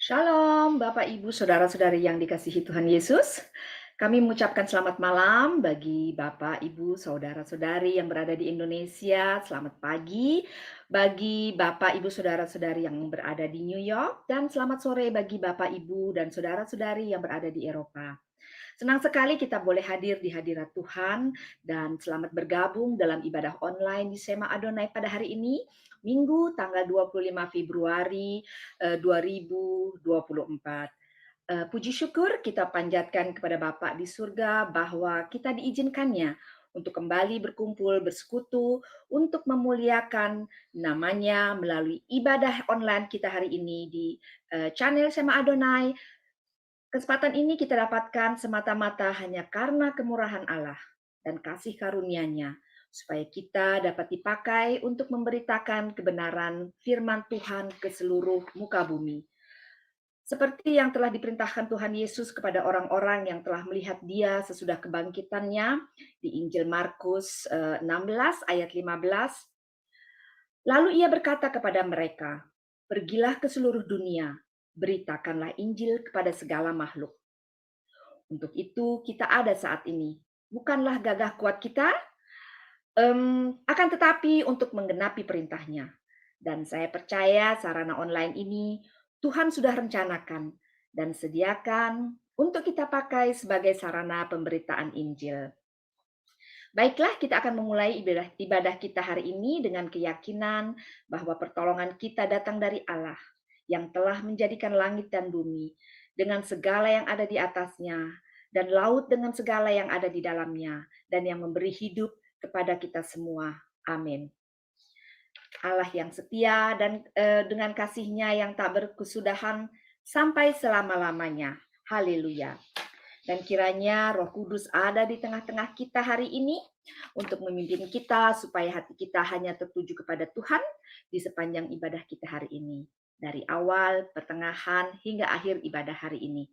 Shalom, Bapak, Ibu, saudara-saudari yang dikasihi Tuhan Yesus. Kami mengucapkan selamat malam bagi Bapak, Ibu, saudara-saudari yang berada di Indonesia. Selamat pagi bagi Bapak, Ibu, saudara-saudari yang berada di New York. Dan selamat sore bagi Bapak, Ibu, dan saudara-saudari yang berada di Eropa. Senang sekali kita boleh hadir di hadirat Tuhan dan selamat bergabung dalam ibadah online di Sema Adonai pada hari ini, Minggu tanggal 25 Februari 2024. Puji syukur kita panjatkan kepada Bapa di surga bahwa kita diizinkannya untuk kembali berkumpul, bersekutu, untuk memuliakan namanya melalui ibadah online kita hari ini di channel Sema Adonai. Kesempatan ini kita dapatkan semata-mata hanya karena kemurahan Allah dan kasih karunia-Nya, supaya kita dapat dipakai untuk memberitakan kebenaran firman Tuhan ke seluruh muka bumi. Seperti yang telah diperintahkan Tuhan Yesus kepada orang-orang yang telah melihat Dia sesudah kebangkitannya di Injil Markus 16 ayat 15. Lalu Ia berkata kepada mereka, "Pergilah ke seluruh dunia, beritakanlah Injil kepada segala makhluk. Untuk itu kita ada saat ini. Bukanlah gagah kuat kita, akan tetapi untuk menggenapi perintahnya. Dan saya percaya sarana online ini Tuhan sudah rencanakan dan sediakan untuk kita pakai sebagai sarana pemberitaan Injil. Baiklah, kita akan memulai ibadah kita hari ini dengan keyakinan bahwa pertolongan kita datang dari Allah yang telah menjadikan langit dan bumi dengan segala yang ada di atasnya dan laut dengan segala yang ada di dalamnya dan yang memberi hidup kepada kita semua. Amin. Allah yang setia dan dengan kasih-Nya yang tak berkesudahan sampai selama-lamanya. Haleluya. Dan kiranya Roh Kudus ada di tengah-tengah kita hari ini untuk memimpin kita supaya hati kita hanya tertuju kepada Tuhan di sepanjang ibadah kita hari ini. Dari awal, pertengahan, hingga akhir ibadah hari ini.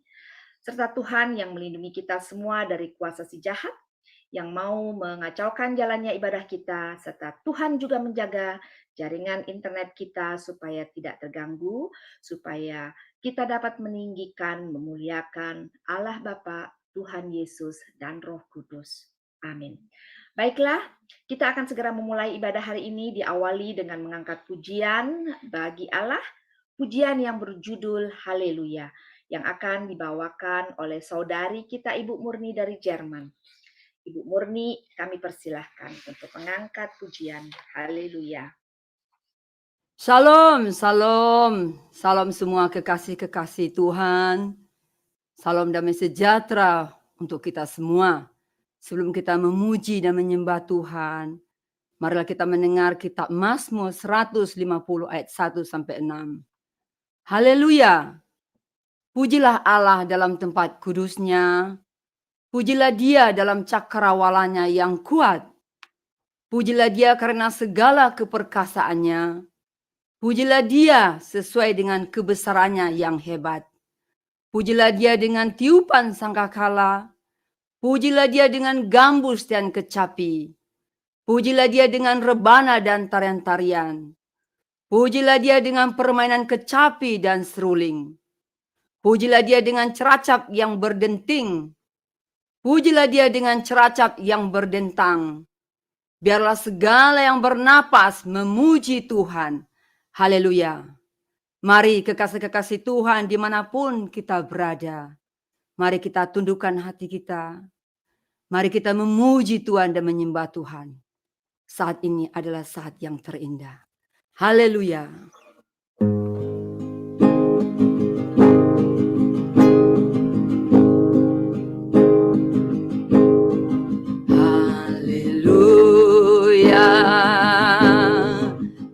Serta Tuhan yang melindungi kita semua dari kuasa si jahat yang mau mengacaukan jalannya ibadah kita, serta Tuhan juga menjaga jaringan internet kita supaya tidak terganggu, supaya kita dapat meninggikan, memuliakan Allah Bapa, Tuhan Yesus, dan Roh Kudus. Amin. Baiklah, kita akan segera memulai ibadah hari ini diawali dengan mengangkat pujian bagi Allah, pujian yang berjudul Haleluya, yang akan dibawakan oleh saudari kita Ibu Murni dari Jerman. Ibu Murni, kami persilahkan untuk mengangkat pujian. Haleluya. Shalom, shalom, salam semua kekasih-kekasih Tuhan. Salam damai sejahtera untuk kita semua. Sebelum kita memuji dan menyembah Tuhan, marilah kita mendengar kitab Mazmur 150 ayat 1 sampai 6. Haleluya. Pujilah Allah dalam tempat kudusnya. Pujilah Dia dalam cakrawalanya yang kuat. Pujilah Dia karena segala keperkasaannya. Pujilah Dia sesuai dengan kebesarannya yang hebat. Pujilah Dia dengan tiupan sangkakala. Pujilah Dia dengan gambus dan kecapi. Pujilah Dia dengan rebana dan tarian-tarian. Pujilah Dia dengan permainan kecapi dan seruling. Pujilah Dia dengan ceracap yang berdenting. Pujilah Dia dengan ceracap yang berdentang. Biarlah segala yang bernapas memuji Tuhan. Haleluya. Mari kekasih-kekasih Tuhan dimanapun kita berada. Mari kita tundukkan hati kita. Mari kita memuji Tuhan dan menyembah Tuhan. Saat ini adalah saat yang terindah. Haleluya. Haleluya.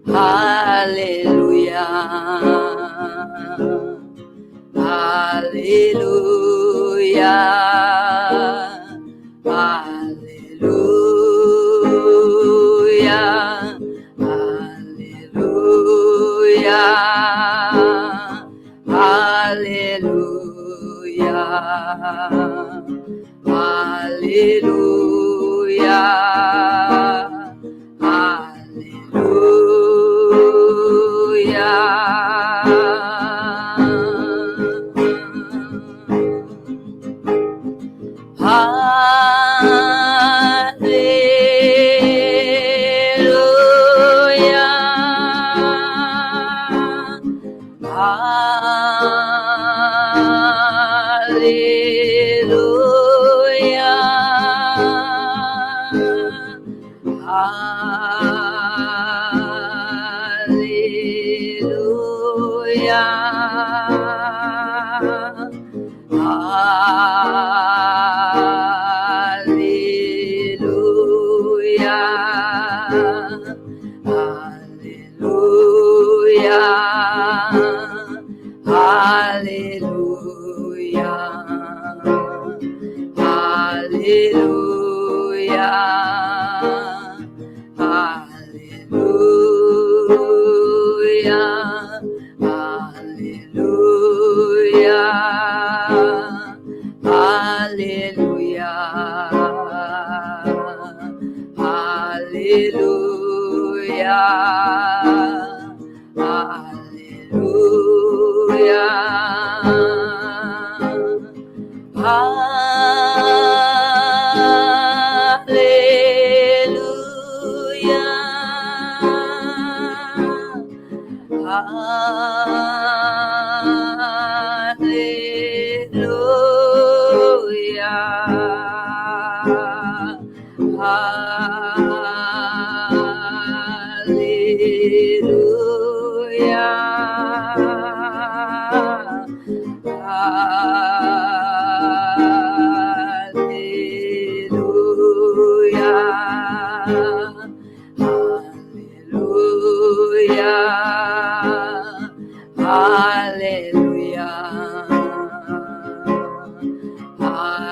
Haleluya. Haleluya. Haleluya. Haleluya. Haleluya. Haleluya. Haleluya. Haleluya. Haleluya. Haleluya. Haleluya. Haleluya. Haleluya.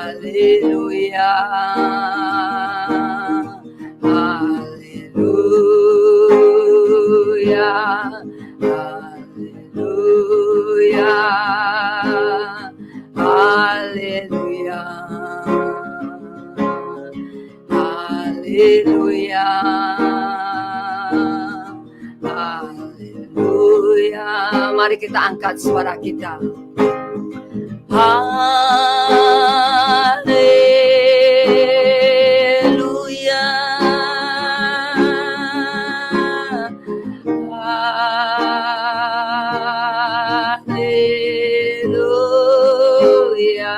Haleluya. Haleluya. Haleluya. Haleluya. Haleluya. Mari kita angkat suara kita. Haleluya. Haleluya.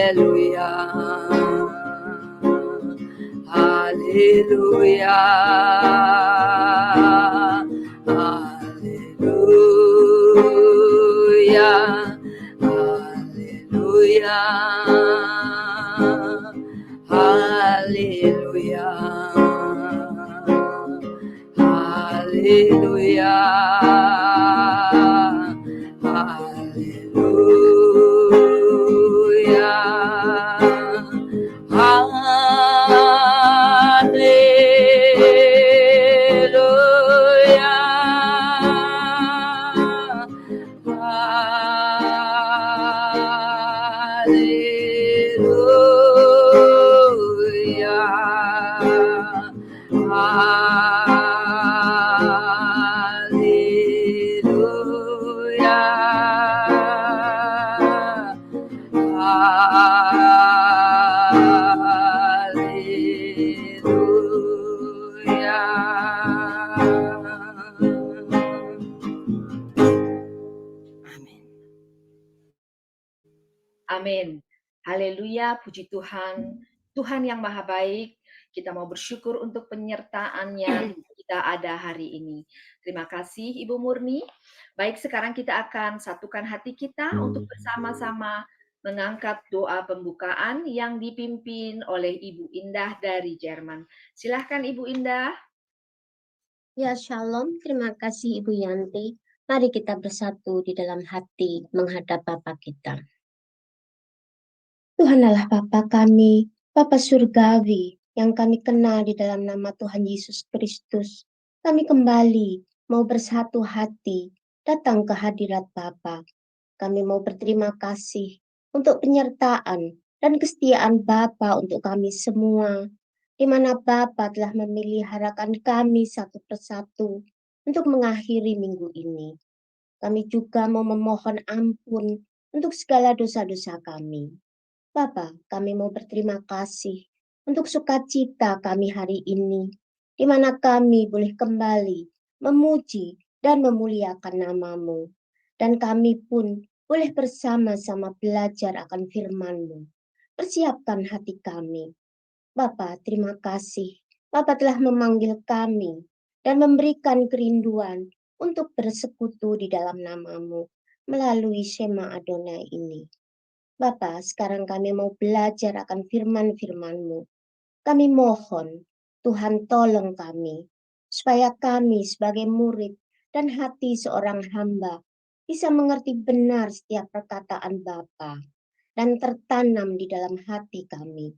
Haleluya. Haleluya. Haleluya. Haleluya. Haleluya. Haleluya. Amin. Haleluya, puji Tuhan. Tuhan yang maha baik, kita mau bersyukur untuk penyertaan-Nya kita ada hari ini. Terima kasih Ibu Murni. Baik, sekarang kita akan satukan hati kita untuk bersama-sama mengangkat doa pembukaan yang dipimpin oleh Ibu Indah dari Jerman. Silahkan Ibu Indah. Ya, shalom. Terima kasih Ibu Yanti. Mari kita bersatu di dalam hati menghadap Bapa kita. Tuhan Allah Bapa kami, Bapa Surgawi, yang kami kenal di dalam nama Tuhan Yesus Kristus. Kami kembali mau bersatu hati datang ke hadirat Bapa. Kami mau berterima kasih untuk penyertaan dan kesetiaan Bapa untuk kami semua, di mana Bapa telah memeliharakan kami satu persatu untuk mengakhiri minggu ini. Kami juga mau memohon ampun untuk segala dosa-dosa kami. Bapa, kami mau berterima kasih untuk sukacita kami hari ini, di mana kami boleh kembali memuji dan memuliakan nama-Mu. Dan kami pun boleh bersama-sama belajar akan firman-Mu. Persiapkan hati kami. Bapa, terima kasih. Bapa telah memanggil kami dan memberikan kerinduan untuk bersekutu di dalam nama-Mu melalui Shema Adonai ini. Bapa, sekarang kami mau belajar akan firman-firman-Mu. Kami mohon, Tuhan tolong kami, supaya kami sebagai murid dan hati seorang hamba bisa mengerti benar setiap perkataan Bapa dan tertanam di dalam hati kami.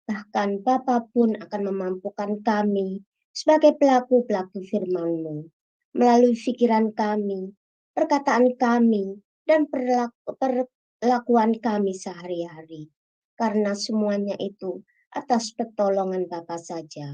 Bahkan Bapa pun akan memampukan kami sebagai pelaku-pelaku firman-Mu melalui pikiran kami, perkataan kami, dan perlakuan kami sehari-hari. Karena semuanya itu atas pertolongan Bapa saja.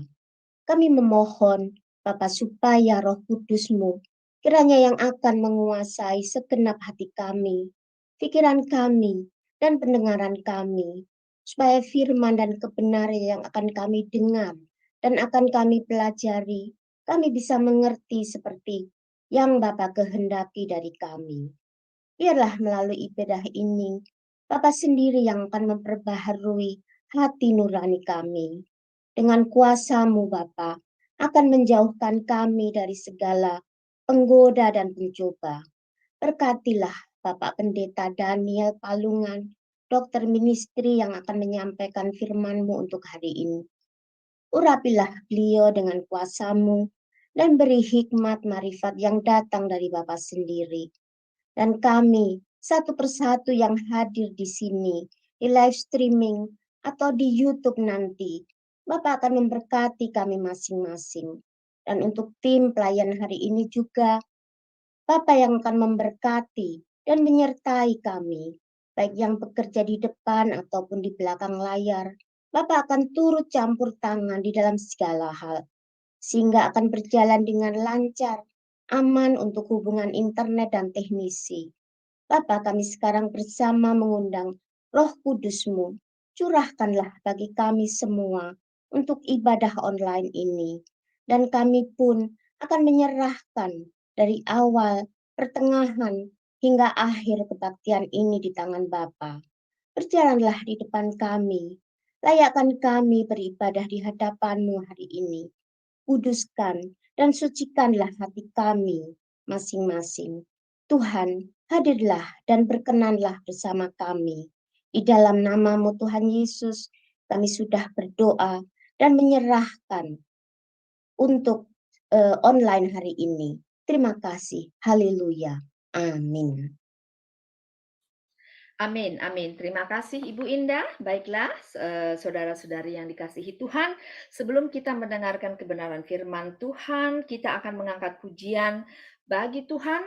Kami memohon Bapa supaya Roh Kudus-Mu kiranya yang akan menguasai segenap hati kami, pikiran kami, dan pendengaran kami, supaya firman dan kebenaran yang akan kami dengar dan akan kami pelajari, kami bisa mengerti seperti yang Bapa kehendaki dari kami. Biarlah melalui ibadah ini, Bapa sendiri yang akan memperbaharui hati nurani kami. Dengan kuasa-Mu Bapa, akan menjauhkan kami dari segala penggoda dan pencoba. Berkatilah Bapak Pendeta Daniel Palungan, dokter ministry yang akan menyampaikan firman-Mu untuk hari ini. Urapilah beliau dengan kuasa-Mu dan beri hikmat marifat yang datang dari Bapa sendiri. Dan kami satu persatu yang hadir di sini, di live streaming atau di YouTube nanti, Bapak akan memberkati kami masing-masing. Dan untuk tim pelayan hari ini juga, Bapak yang akan memberkati dan menyertai kami, baik yang bekerja di depan ataupun di belakang layar. Bapak akan turut campur tangan di dalam segala hal, sehingga akan berjalan dengan lancar, aman untuk hubungan internet dan teknisi. Bapa, kami sekarang bersama mengundang Roh Kudus-Mu. Curahkanlah bagi kami semua untuk ibadah online ini. Dan kami pun akan menyerahkan dari awal, pertengahan, hingga akhir kebaktian ini di tangan Bapa. Berjalanlah di depan kami. Layakkan kami beribadah di hadapan-Mu hari ini. Kuduskan dan sucikanlah hati kami masing-masing. Tuhan, hadirlah dan berkenanlah bersama kami. Di dalam nama-Mu Tuhan Yesus, kami sudah berdoa dan menyerahkan untuk online hari ini. Terima kasih. Haleluya. Amin. Amin, amin. Terima kasih Ibu Indah. Baiklah, saudara-saudari yang dikasihi Tuhan, sebelum kita mendengarkan kebenaran firman Tuhan, kita akan mengangkat pujian bagi Tuhan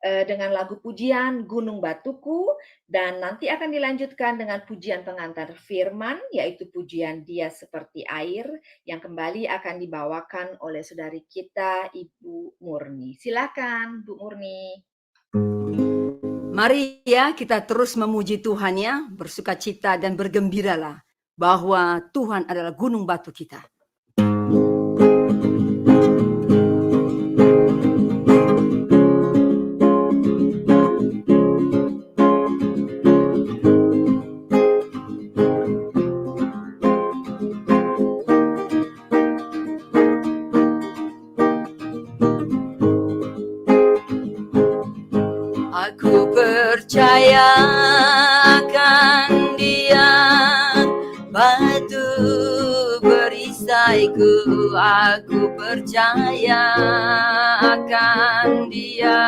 dengan lagu pujian Gunung Batuku, dan nanti akan dilanjutkan dengan pujian pengantar firman, yaitu pujian Dia Seperti Air, yang kembali akan dibawakan oleh saudari kita, Ibu Murni. Silakan, Bu Murni. Mari ya kita terus memuji Tuhan ya, bersukacita dan bergembiralah bahwa Tuhan adalah gunung batu kita. Aku percaya akan Dia, batu perisaiku. Aku percaya akan Dia,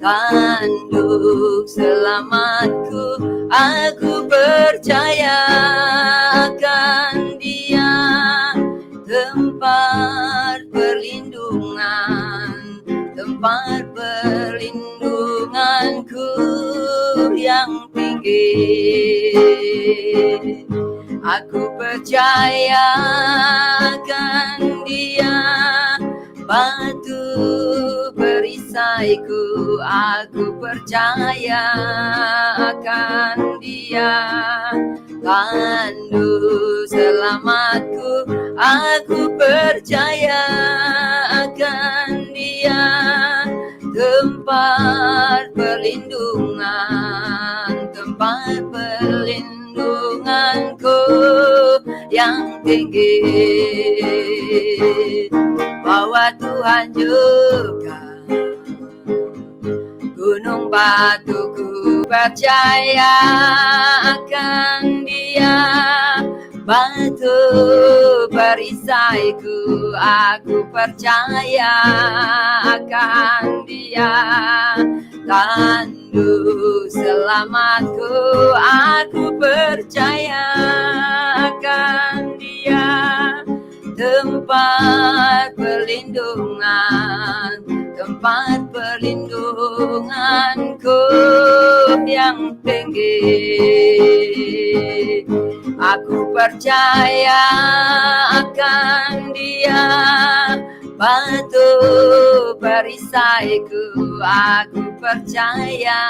tanduk selamatku. Aku percaya akan Dia, tempat perlindungan, tempat perlindunganku yang tinggi. Aku percaya akan Dia, batu perisaiku. Aku percaya akan Dia, pandu selamatku. Aku percaya akan Dia, tempat perlindungan, tempat perlindunganku yang tinggi. Bahwa Tuhan juga gunung batuku, percaya akan Dia, batu perisaiku. Aku percaya akan Dia, tandu selamatku. Aku percaya akan Dia, tempat perlindungan, tempat perlindunganku yang tinggi. Aku percaya akan Dia, batu perisaiku. Aku percaya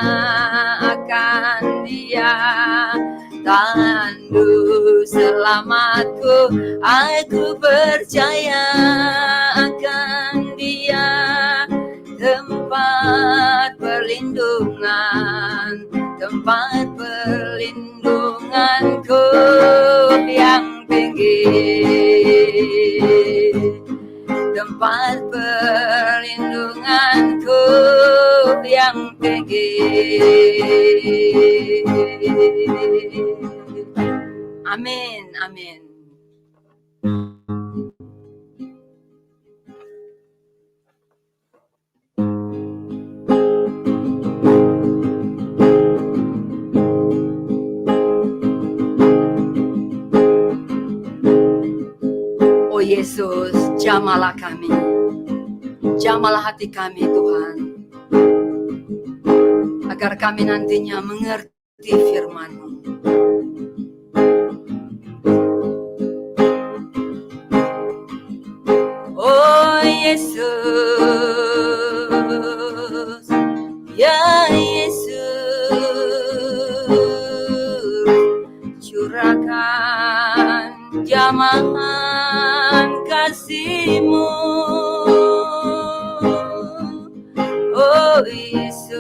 akan Dia, tandu selamatku. Aku percaya akan Dia, tempat perlindungan, tempat perlindunganku yang tinggi, tempat perlindunganku yang tinggi. Amin, amin. Oh Yesus, jamahlah kami, jamahlah hati kami Tuhan, agar kami nantinya mengerti firman-Mu. Oh Yesus, ya Yesus, curahkan jamahan kasih-Mu. Oh Yesus,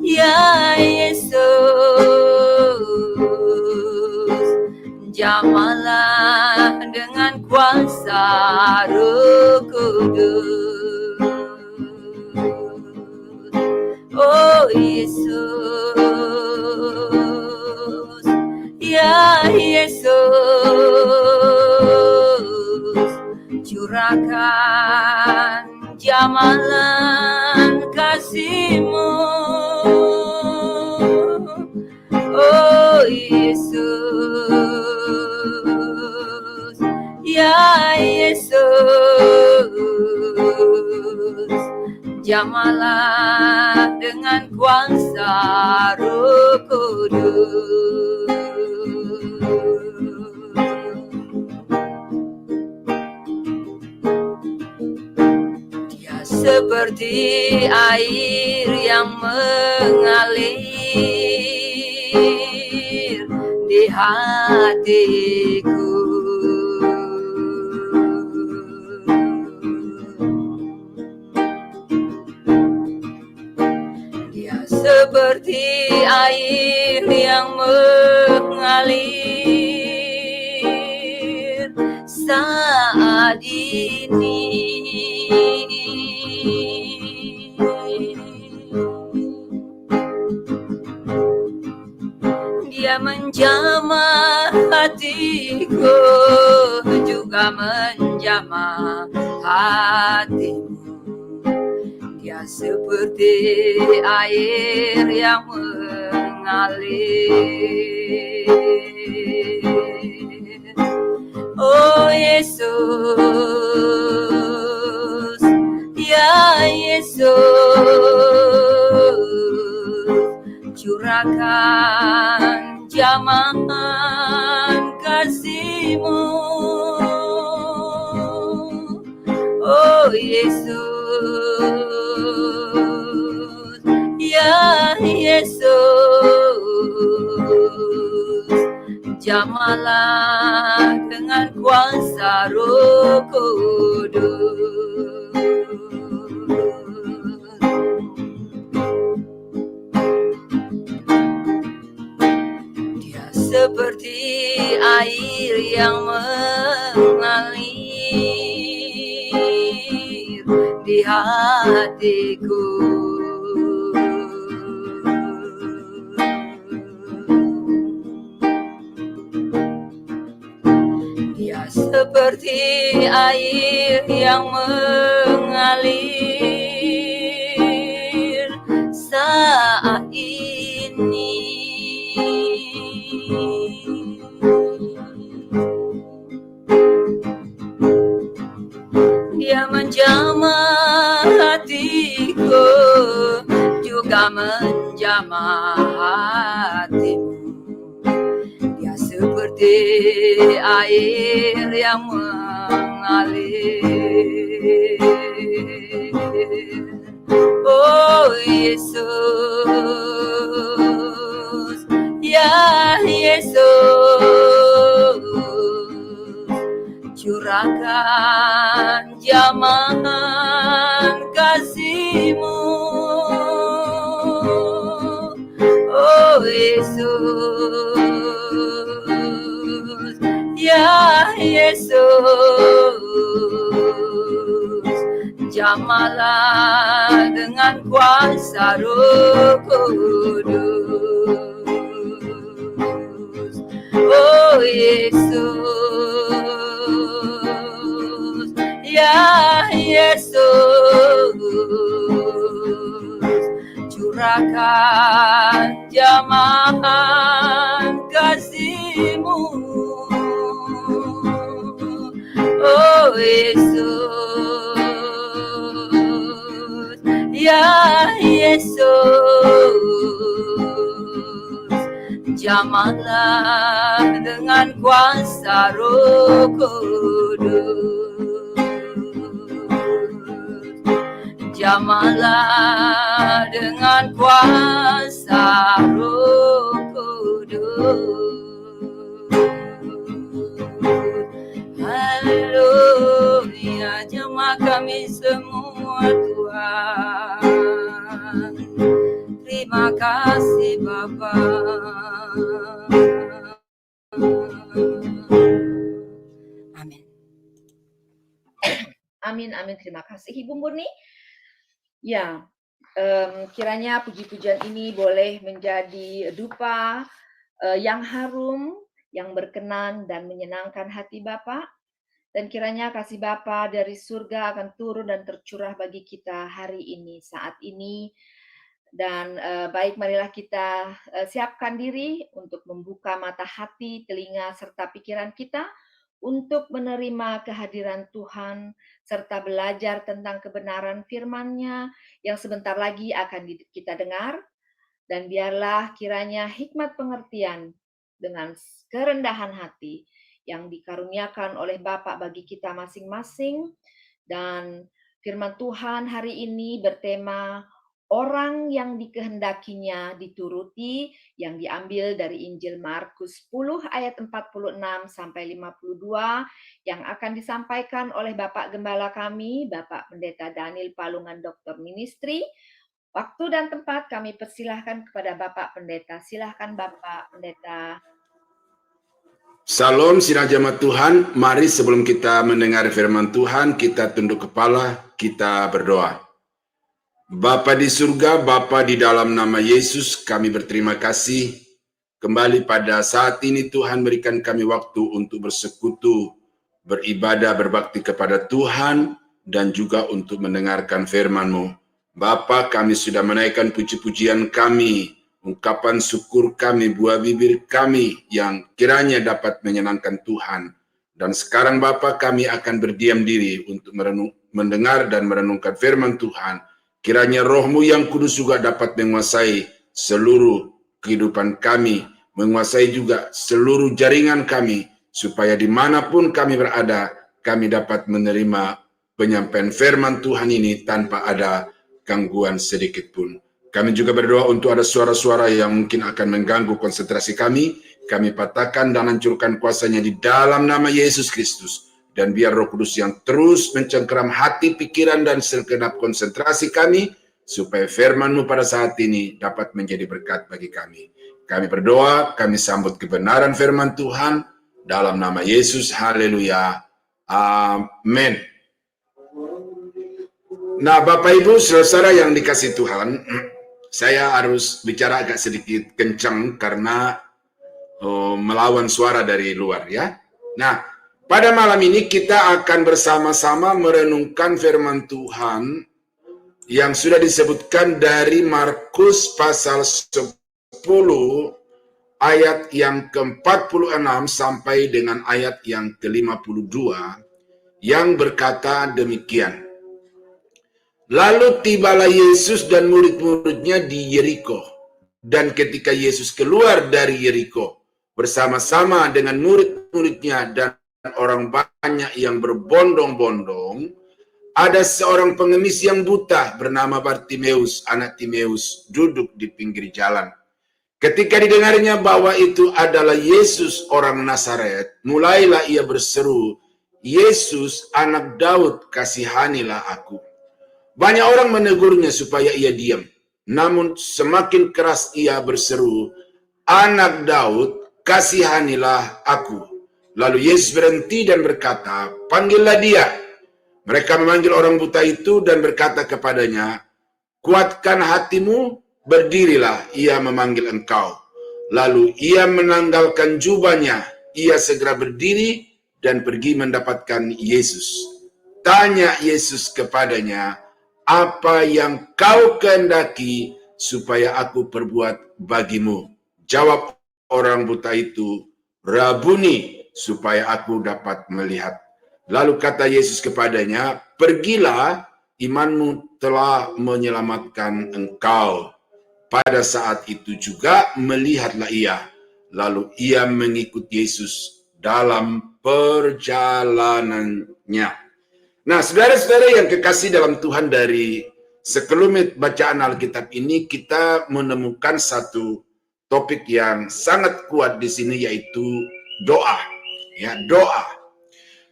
ya Yesus, jamahlah dengan kuasa Roh Kudus. Oh Yesus, ya Yesus, curahkan jamalan kasih-Mu. Oh Yesus, ya Yesus, jamahlah dengan kuasa Roh Kudus. Dia seperti air yang mengalir di hatiku. Dia seperti air yang mengalir saat ini. Dia menjamah hatiku, juga menjamah hatimu. Dia seperti air yang mengalir. Oh Yesus, ya Yesus, curahkan zaman kasih-Mu. Oh Yesus, ya Yesus, jamahlah dengan kuasa Roh Kudus. Dia seperti air yang mengalir di hatiku. Dia seperti air yang mengalir saat ini. Dia menjamah hatiku, juga menjamah hatimu. Dia seperti air yang mengalir. Oh Yesus, ya Yesus, curahkan jamahan kasih-Mu. Oh Yesus, ya Yesus, jamahlah dengan kuasa Roh Kudus. Oh Yesus, ya Yesus, curahkan jamahan kasih-Mu. Oh Yesus, ya Yesus, jamahlah dengan kuasa Roh Kudus. Jamahlah dengan kuasa Roh Kudus. Haleluya, jamah kami semua Tuhan. Terima kasih Bapa. Amin. Amin, amin. Terima kasih Ibu Murni. Ya, kiranya puji-pujian ini boleh menjadi dupa yang harum, yang berkenan dan menyenangkan hati Bapa. Dan kiranya kasih Bapa dari surga akan turun dan tercurah bagi kita hari ini, saat ini. Dan baik, marilah kita siapkan diri untuk membuka mata hati, telinga, serta pikiran kita untuk menerima kehadiran Tuhan, serta belajar tentang kebenaran firman-Nya yang sebentar lagi akan kita dengar. Dan biarlah kiranya hikmat pengertian dengan kerendahan hati yang dikaruniakan oleh Bapa bagi kita masing-masing. Dan firman Tuhan hari ini bertema orang yang dikehendakinya dituruti, yang diambil dari Injil Markus 10 ayat 46 sampai 52 yang akan disampaikan oleh Bapak Gembala kami, Bapak Pendeta Daniel Palungan Doktor Ministry. Waktu dan tempat kami persilahkan kepada Bapak Pendeta. Silahkan Bapak Pendeta. Salam sinar jemaat Tuhan. Mari sebelum kita mendengar firman Tuhan, kita tunduk kepala, kita berdoa. Bapa di surga, Bapa di dalam nama Yesus, kami berterima kasih. Kembali pada saat ini Tuhan berikan kami waktu untuk bersekutu, beribadah, berbakti kepada Tuhan, dan juga untuk mendengarkan firman-Mu. Bapa, kami sudah menaikkan puji-pujian kami, ungkapan syukur kami, buah bibir kami yang kiranya dapat menyenangkan Tuhan. Dan sekarang Bapa, kami akan berdiam diri untuk mendengar dan merenungkan firman Tuhan. Kiranya Roh-Mu yang kudus juga dapat menguasai seluruh kehidupan kami, menguasai juga seluruh jaringan kami, supaya dimanapun kami berada, kami dapat menerima penyampaian firman Tuhan ini tanpa ada gangguan sedikit pun. Kami juga berdoa untuk ada suara-suara yang mungkin akan mengganggu konsentrasi kami. Kami patahkan dan hancurkan kuasanya di dalam nama Yesus Kristus. Dan biar Roh Kudus yang terus mencengkeram hati, pikiran, dan segenap konsentrasi kami, supaya firman-Mu pada saat ini dapat menjadi berkat bagi kami. Kami berdoa, kami sambut kebenaran firman Tuhan, dalam nama Yesus, haleluya, amin. Nah, Bapak Ibu, saudara yang dikasih Tuhan, saya harus bicara agak sedikit kencang karena melawan suara dari luar ya. Nah, pada malam ini kita akan bersama-sama merenungkan firman Tuhan yang sudah disebutkan dari Markus pasal 10 ayat yang ke-46 sampai dengan ayat yang ke-52 yang berkata demikian. Lalu tibalah Yesus dan murid-muridnya di Yeriko. Dan ketika Yesus keluar dari Yeriko bersama-sama dengan murid-muridnya dan orang banyak yang berbondong-bondong, ada seorang pengemis yang buta bernama Bartimeus, anak Timeus, duduk di pinggir jalan. Ketika didengarnya bahwa itu adalah Yesus orang Nazaret, mulailah ia berseru, "Yesus, anak Daud, kasihanilah aku." Banyak orang menegurnya supaya ia diam. Namun semakin keras ia berseru, "Anak Daud, kasihanilah aku." Lalu Yesus berhenti dan berkata, "Panggillah dia." Mereka memanggil orang buta itu dan berkata kepadanya, "Kuatkan hatimu, berdirilah, ia memanggil engkau." Lalu ia menanggalkan jubahnya, ia segera berdiri dan pergi mendapatkan Yesus. Tanya Yesus kepadanya, "Apa yang kau kehendaki supaya aku perbuat bagimu?" Jawab orang buta itu, "Rabuni, supaya aku dapat melihat." Lalu kata Yesus kepadanya, "Pergilah, imanmu telah menyelamatkan engkau." Pada saat itu juga melihatlah ia. Lalu ia mengikut Yesus dalam perjalanannya. Nah, saudara-saudara yang kekasih dalam Tuhan, dari sekelumit bacaan Alkitab ini kita menemukan satu topik yang sangat kuat di sini, yaitu doa. Ya, doa.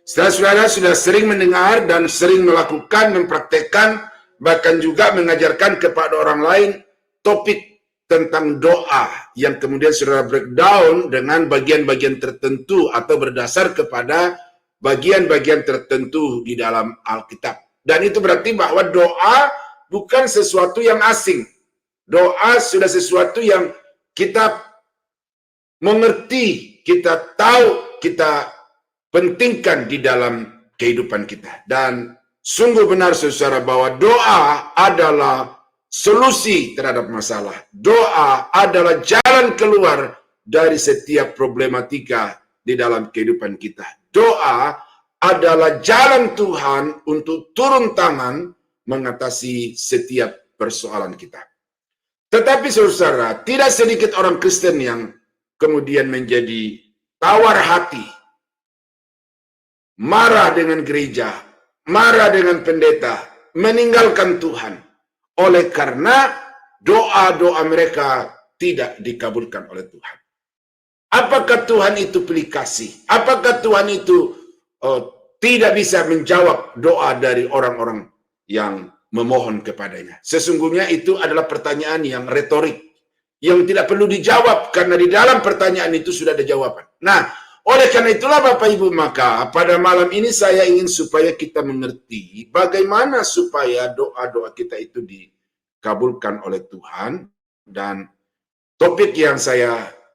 Saudara-saudara sudah sering mendengar dan sering melakukan, mempraktekkan, bahkan juga mengajarkan kepada orang lain topik tentang doa yang kemudian saudara breakdown dengan bagian-bagian tertentu atau berdasar kepada bagian-bagian tertentu di dalam Alkitab. Dan itu berarti bahwa doa bukan sesuatu yang asing. Doa sudah sesuatu yang kita mengerti, kita tahu, kita pentingkan di dalam kehidupan kita. Dan sungguh benar saudara bahwa doa adalah solusi terhadap masalah. Doa adalah jalan keluar dari setiap problematika di dalam kehidupan kita. Doa adalah jalan Tuhan untuk turun tangan mengatasi setiap persoalan kita. Tetapi saudara, tidak sedikit orang Kristen yang kemudian menjadi tawar hati, marah dengan gereja, marah dengan pendeta, meninggalkan Tuhan, oleh karena doa-doa mereka tidak dikabulkan oleh Tuhan. Apakah Tuhan itu pilih kasih? Apakah Tuhan itu tidak bisa menjawab doa dari orang-orang yang memohon kepadanya? Sesungguhnya itu adalah pertanyaan yang retorik, yang tidak perlu dijawab, karena di dalam pertanyaan itu sudah ada jawaban. Nah, oleh karena itulah Bapak Ibu, maka pada malam ini saya ingin supaya kita mengerti bagaimana supaya doa-doa kita itu dikabulkan oleh Tuhan. Dan topik yang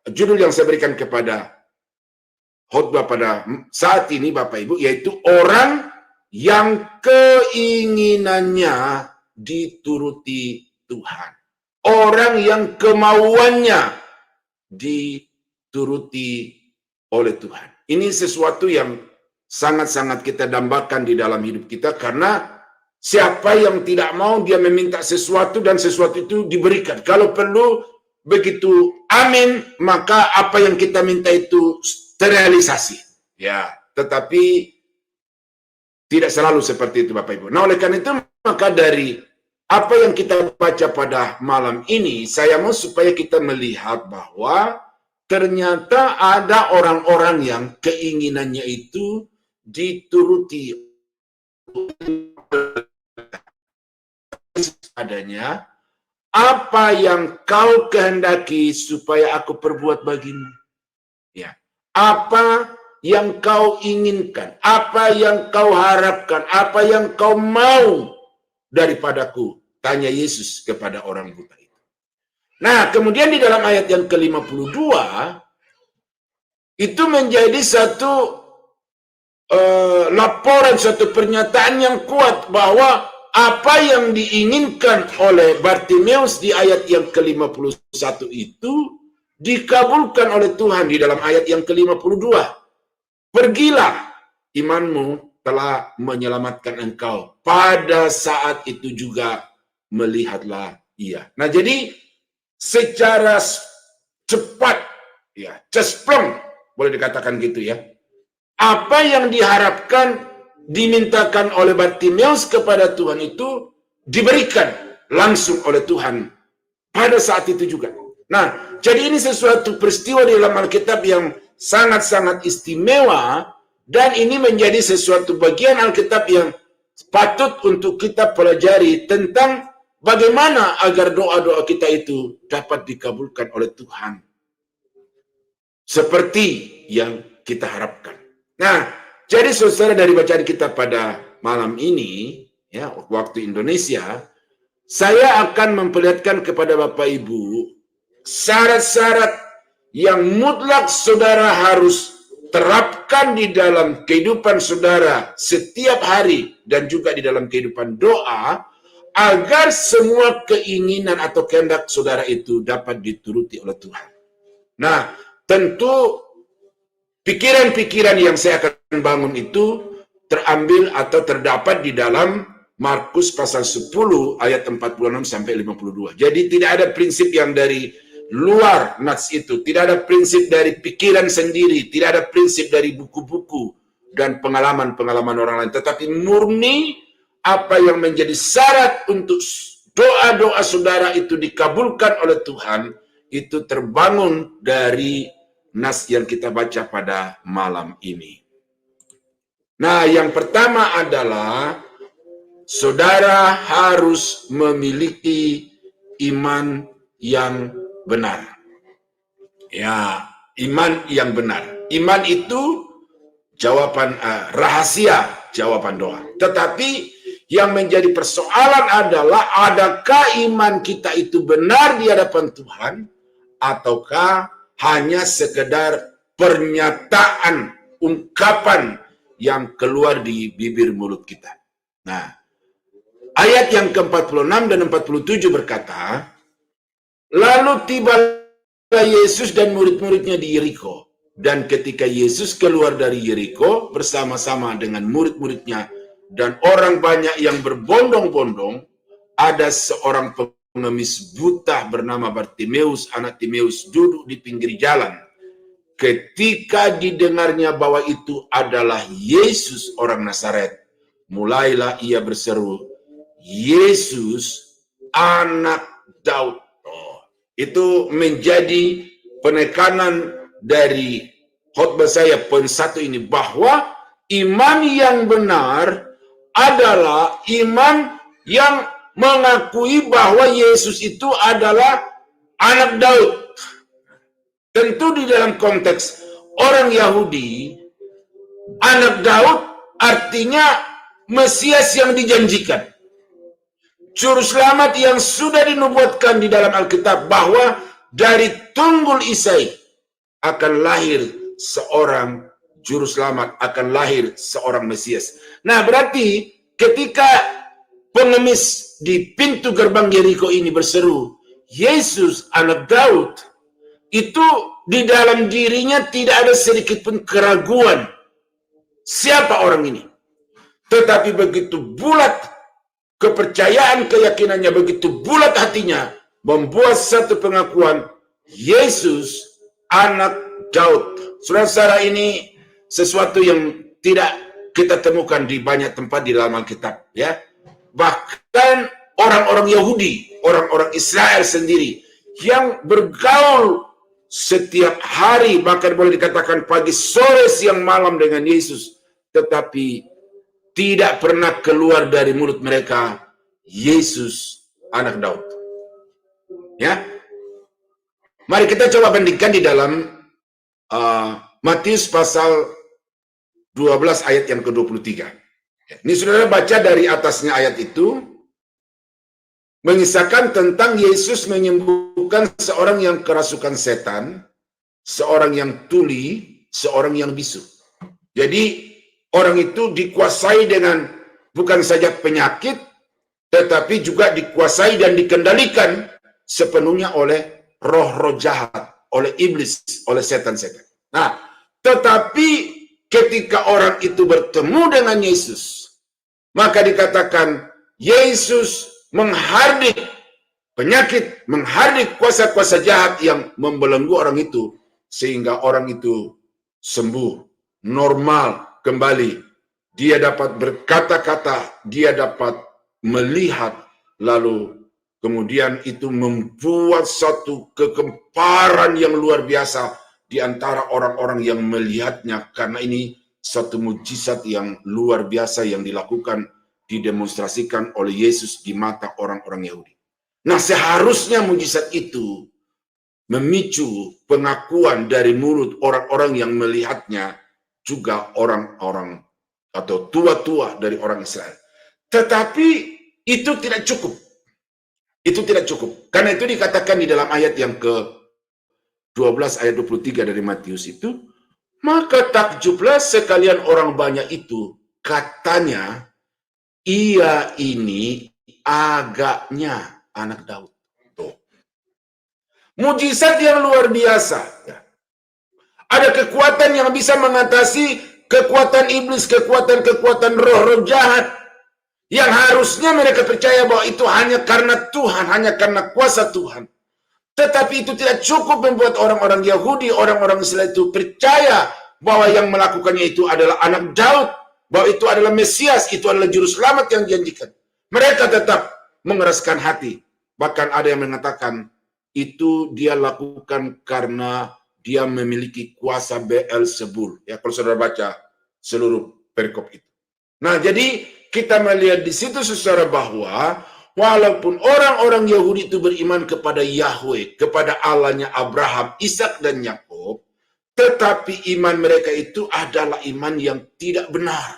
judul yang saya berikan kepada khotbah pada saat ini Bapak Ibu, yaitu orang yang keinginannya dituruti Tuhan. Orang yang kemauannya dituruti oleh Tuhan. Ini sesuatu yang sangat-sangat kita dambakan di dalam hidup kita, karena siapa yang tidak mau dia meminta sesuatu dan sesuatu itu diberikan. Kalau perlu begitu amin, maka apa yang kita minta itu terrealisasi. Ya, tetapi tidak selalu seperti itu Bapak Ibu. Nah, oleh karena itu maka dari apa yang kita baca pada malam ini, saya mau supaya kita melihat bahwa ternyata ada orang-orang yang keinginannya itu dituruti adanya. Apa yang kau kehendaki supaya aku perbuat bagimu? Ya. Apa yang kau inginkan? Apa yang kau harapkan? Apa yang kau mau daripadaku? Tanya Yesus kepada orang buta itu. Nah, kemudian di dalam ayat yang ke-52, itu menjadi satu laporan, satu pernyataan yang kuat bahwa apa yang diinginkan oleh Bartimeus di ayat yang ke-51 itu dikabulkan oleh Tuhan di dalam ayat yang ke-52. Pergilah, imanmu telah menyelamatkan engkau. Pada saat itu juga melihatlah ia. Nah, jadi secara cepat, ya, cesplong, boleh dikatakan gitu ya. Apa yang diharapkan, dimintakan oleh Bartimeus kepada Tuhan itu diberikan langsung oleh Tuhan pada saat itu juga. Nah, jadi ini sesuatu peristiwa di dalam Alkitab yang sangat-sangat istimewa, dan ini menjadi sesuatu bagian Alkitab yang patut untuk kita pelajari tentang bagaimana agar doa-doa kita itu dapat dikabulkan oleh Tuhan seperti yang kita harapkan. Nah, jadi saudara, dari bacaan kita pada malam ini, ya, waktu Indonesia, saya akan memperlihatkan kepada Bapak Ibu syarat-syarat yang mutlak saudara harus terapkan di dalam kehidupan saudara setiap hari dan juga di dalam kehidupan doa, agar semua keinginan atau kehendak saudara itu dapat dituruti oleh Tuhan. Nah, tentu pikiran-pikiran yang saya akan bangun itu terambil atau terdapat di dalam Markus pasal 10 ayat 46 sampai 52. Jadi tidak ada prinsip yang dari luar nats itu, tidak ada prinsip dari pikiran sendiri, tidak ada prinsip dari buku-buku dan pengalaman-pengalaman orang lain, tetapi murni apa yang menjadi syarat untuk doa-doa saudara itu dikabulkan oleh Tuhan, itu terbangun dari nas yang kita baca pada malam ini. Nah, yang pertama adalah saudara harus memiliki iman yang benar. Ya, iman yang benar. Iman itu jawaban rahasia jawaban doa. Tetapi yang menjadi persoalan adalah, adakah iman kita itu benar di hadapan Tuhan, ataukah hanya sekedar pernyataan, ungkapan yang keluar di bibir mulut kita. Nah, ayat yang ke-46 dan 47 berkata, lalu tibalah Yesus dan murid-muridnya di Yeriko. Dan ketika Yesus keluar dari Yeriko bersama-sama dengan murid-muridnya dan orang banyak yang berbondong-bondong, ada seorang pengemis buta bernama Bartimeus, anak Timeus, duduk di pinggir jalan. Ketika didengarnya bahwa itu adalah Yesus orang Nazaret, mulailah ia berseru, Yesus anak Daud. Itu menjadi penekanan dari khotbah saya poin 1 ini, bahwa iman yang benar adalah iman yang mengakui bahwa Yesus itu adalah anak Daud. Tentu di dalam konteks orang Yahudi, anak Daud artinya Mesias yang dijanjikan, Juru Selamat yang sudah dinubuatkan di dalam Alkitab, bahwa dari tunggul Isai akan lahir seorang Juru Selamat, akan lahir seorang Mesias. Nah, berarti ketika pengemis di pintu gerbang Yeriko ini berseru, Yesus anak Daud, itu di dalam dirinya tidak ada sedikit pun keraguan siapa orang ini. Tetapi begitu bulat kepercayaan, keyakinannya, begitu bulat hatinya, membuat satu pengakuan Yesus anak Daud. Saudara-saudara, ini sesuatu yang tidak kita temukan di banyak tempat di dalam Alkitab, ya. Bahkan orang-orang Yahudi, orang-orang Israel sendiri yang bergaul setiap hari, bahkan boleh dikatakan pagi, sore, siang, malam dengan Yesus, tetapi tidak pernah keluar dari mulut mereka Yesus anak Daud. Ya, mari kita coba bandingkan di dalam Matius pasal 12 ayat yang ke-23. Ini saudara baca dari atasnya ayat itu, mengisahkan tentang Yesus menyembuhkan seorang yang kerasukan setan, seorang yang tuli, seorang yang bisu. Jadi orang itu dikuasai dengan bukan saja penyakit, tetapi juga dikuasai dan dikendalikan sepenuhnya oleh roh-roh jahat, oleh iblis, oleh setan-setan. Nah, tetapi ketika orang itu bertemu dengan Yesus, maka dikatakan Yesus menghardik penyakit, menghardik kuasa-kuasa jahat yang membelenggu orang itu, sehingga orang itu sembuh, normal kembali. Dia dapat berkata-kata, dia dapat melihat, lalu kemudian itu membuat satu kegemparan yang luar biasa di antara orang-orang yang melihatnya, karena ini satu mujizat yang luar biasa yang dilakukan, didemonstrasikan oleh Yesus di mata orang-orang Yahudi. Nah, seharusnya mujizat itu memicu pengakuan dari mulut orang-orang yang melihatnya, juga orang-orang atau tua-tua dari orang Israel. Tetapi itu tidak cukup. Itu tidak cukup. Karena itu dikatakan di dalam ayat yang ke-12 ayat 23 dari Matius itu, maka takjublah sekalian orang banyak itu, katanya, ia ini agaknya anak Daud. Tuh. Mujizat yang luar biasa. Ada kekuatan yang bisa mengatasi kekuatan iblis, kekuatan roh-roh jahat, yang harusnya mereka percaya bahwa itu hanya karena Tuhan, hanya karena kuasa Tuhan. Tetapi itu tidak cukup membuat orang-orang Yahudi, orang-orang Israel itu percaya bahwa yang melakukannya itu adalah anak Daud, bahwa itu adalah Mesias, itu adalah juru selamat yang dijanjikan. Mereka tetap mengeraskan hati. Bahkan ada yang mengatakan itu dia lakukan karena dia memiliki kuasa Beelzebul. Ya, kalau saudara baca seluruh perikop itu. Nah, jadi kita melihat di situ secara bahwa walaupun orang-orang Yahudi itu beriman kepada Yahweh, kepada Allahnya Abraham, Ishak dan Yakub, tetapi iman mereka itu adalah iman yang tidak benar.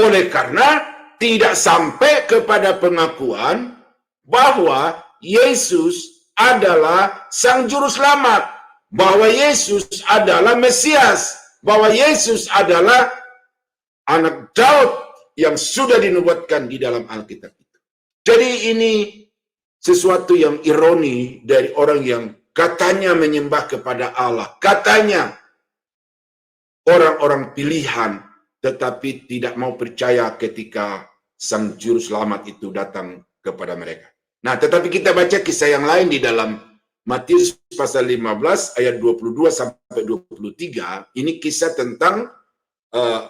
Oleh karena tidak sampai kepada pengakuan bahwa Yesus adalah Sang Juru Selamat, bahwa Yesus adalah Mesias, bahwa Yesus adalah anak Daud yang sudah dinubuatkan di dalam Alkitab itu. Jadi ini sesuatu yang ironi dari orang yang katanya menyembah kepada Allah, katanya orang-orang pilihan, tetapi tidak mau percaya ketika Sang Juru Selamat itu datang kepada mereka. Nah, tetapi kita baca kisah yang lain di dalam Matius pasal 15 ayat 22 sampai 23. Ini kisah tentang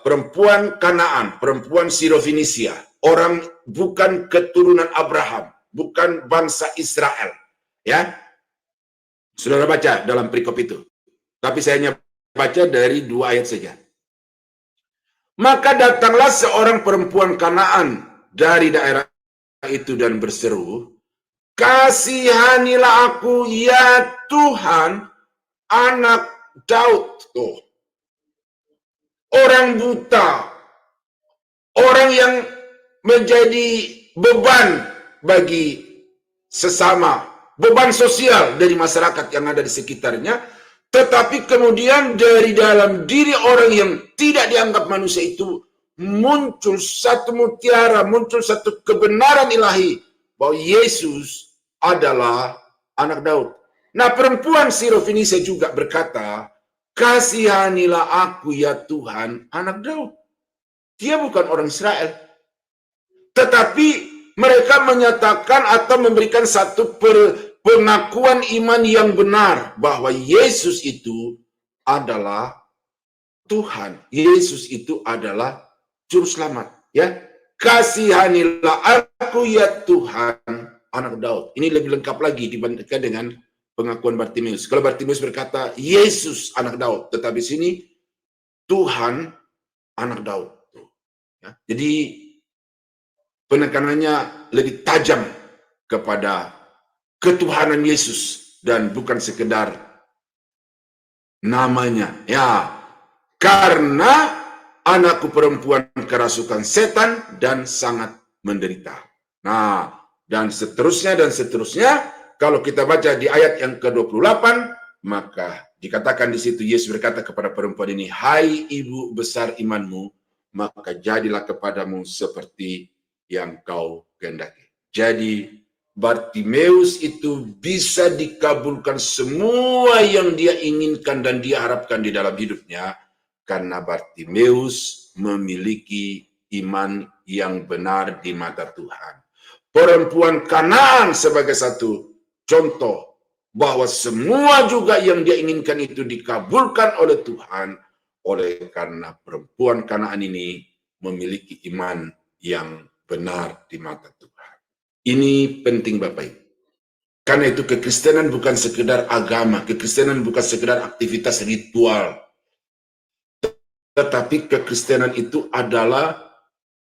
perempuan Kanaan, perempuan Sirofenisia, orang bukan keturunan Abraham, bukan bangsa Israel. Ya, saudara baca dalam perikop itu. Tapi saya hanya baca dari 2 ayat saja. Maka datanglah seorang perempuan Kanaan dari daerah itu dan berseru, kasihanilah aku ya Tuhan, anak Daud. Tuh. Orang buta, orang yang menjadi beban bagi sesama, beban sosial dari masyarakat yang ada di sekitarnya, tetapi kemudian dari dalam diri orang yang tidak dianggap manusia itu muncul satu mutiara, muncul satu kebenaran ilahi bahwa Yesus adalah anak Daud. Nah, perempuan Sirofenisia juga berkata, kasihanilah aku ya Tuhan, anak Daud. Dia bukan orang Israel, tetapi Mereka menyatakan atau memberikan satu pengakuan iman yang benar bahwa Yesus itu adalah Tuhan. Yesus itu adalah juru selamat, ya. Kasihanilah aku ya Tuhan, anak Daud. Ini lebih lengkap lagi dibandingkan dengan pengakuan Bartimeus. Kalau Bartimeus berkata Yesus anak Daud, tetapi sini Tuhan anak Daud. Ya. Jadi penekanannya lebih tajam kepada ketuhanan Yesus dan bukan sekedar namanya. Ya, karena anakku perempuan kerasukan setan dan sangat menderita. Nah, dan seterusnya dan seterusnya. Kalau kita baca di ayat yang ke-28, maka dikatakan di situ Yesus berkata kepada perempuan ini, "Hai ibu besar imanmu, maka jadilah kepadamu seperti yang kau kehendaki." Jadi Bartimeus itu bisa dikabulkan semua yang dia inginkan dan dia harapkan di dalam hidupnya karena Bartimeus memiliki iman yang benar di mata Tuhan. Perempuan Kanaan sebagai satu contoh bahwa semua juga yang dia inginkan itu dikabulkan oleh Tuhan oleh karena perempuan Kanaan ini memiliki iman yang benar di mata Tuhan. Ini penting Bapak Ibu. Karena itu kekristenan bukan sekedar agama, kekristenan bukan sekedar aktivitas ritual. Tetapi kekristenan itu adalah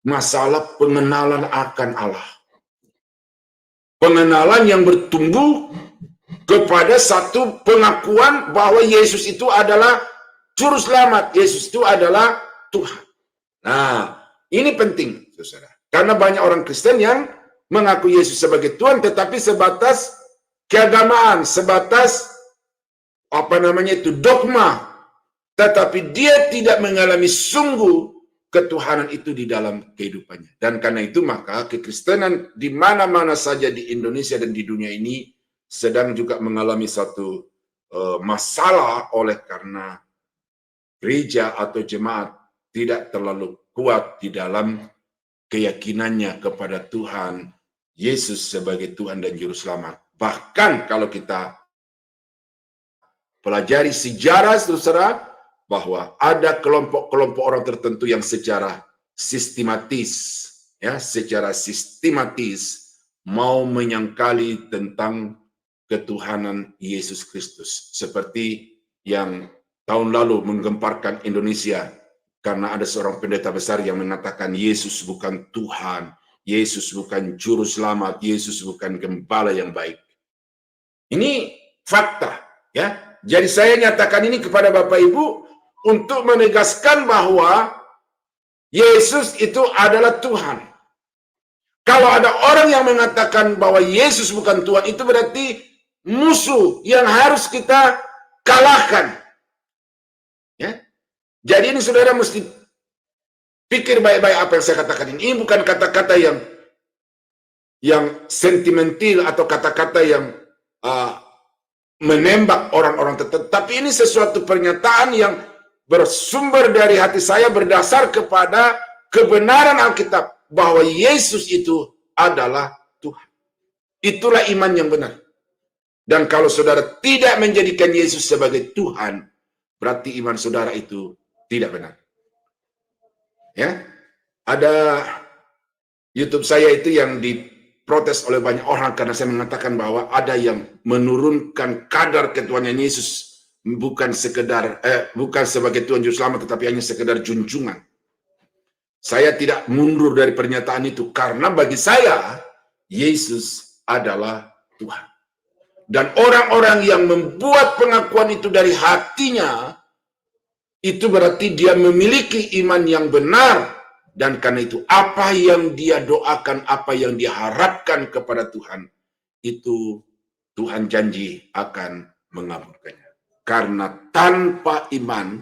masalah pengenalan akan Allah. Pengenalan yang bertumbuh kepada satu pengakuan bahwa Yesus itu adalah juru selamat, Yesus itu adalah Tuhan. Nah, ini penting, saudara. Karena banyak orang Kristen yang mengaku Yesus sebagai Tuhan, tetapi sebatas keagamaan, sebatas dogma. Tetapi dia tidak mengalami sungguh ketuhanan itu di dalam kehidupannya. Dan karena itu maka kekristenan di mana-mana saja di Indonesia dan di dunia ini sedang juga mengalami satu masalah oleh karena gereja atau jemaat tidak terlalu kuat di dalam keyakinannya kepada Tuhan Yesus sebagai Tuhan dan Juru Selamat. Bahkan kalau kita pelajari sejarah, saudara, bahwa ada kelompok-kelompok orang tertentu yang secara sistematis mau menyangkali tentang ketuhanan Yesus Kristus. Seperti yang tahun lalu menggemparkan Indonesia karena ada seorang pendeta besar yang mengatakan Yesus bukan Tuhan, Yesus bukan juru selamat, Yesus bukan gembala yang baik. Ini fakta, ya. Jadi saya nyatakan ini kepada Bapak Ibu untuk menegaskan bahwa Yesus itu adalah Tuhan. Kalau ada orang yang mengatakan bahwa Yesus bukan Tuhan, itu berarti musuh yang harus kita kalahkan. Ya. Jadi ini saudara mesti pikir baik-baik apa yang saya katakan ini. Ini bukan kata-kata yang sentimental atau kata-kata yang menembak orang-orang tertentu. Tapi ini sesuatu pernyataan yang bersumber dari hati saya berdasar kepada kebenaran Alkitab bahwa Yesus itu adalah Tuhan. Itulah iman yang benar. Dan kalau saudara tidak menjadikan Yesus sebagai Tuhan, berarti iman saudara itu tidak benar. Ya, ada YouTube saya itu yang diprotes oleh banyak orang karena saya mengatakan bahwa ada yang menurunkan kadar ketuhanan Yesus bukan sebagai Tuhan Juru Selamat, tetapi hanya sekedar junjungan. Saya tidak mundur dari pernyataan itu karena bagi saya Yesus adalah Tuhan. Dan orang-orang yang membuat pengakuan itu dari hatinya, itu berarti dia memiliki iman yang benar. Dan karena itu apa yang dia doakan, apa yang dia harapkan kepada Tuhan, itu Tuhan janji akan mengabulkannya. Karena tanpa iman,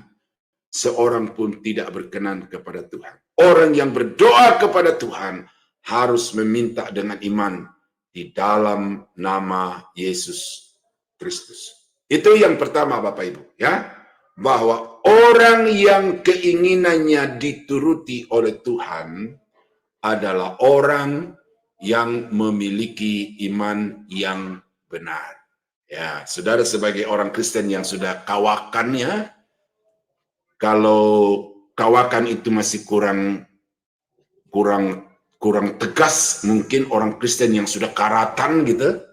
seorang pun tidak berkenan kepada Tuhan. Orang yang berdoa kepada Tuhan harus meminta dengan iman di dalam nama Yesus Kristus. Itu yang pertama Bapak Ibu, ya. Bahwa orang yang keinginannya dituruti oleh Tuhan adalah orang yang memiliki iman yang benar. Ya, saudara sebagai orang Kristen yang sudah kawakannya, kalau kawakan itu masih kurang tegas, mungkin orang Kristen yang sudah karatan gitu,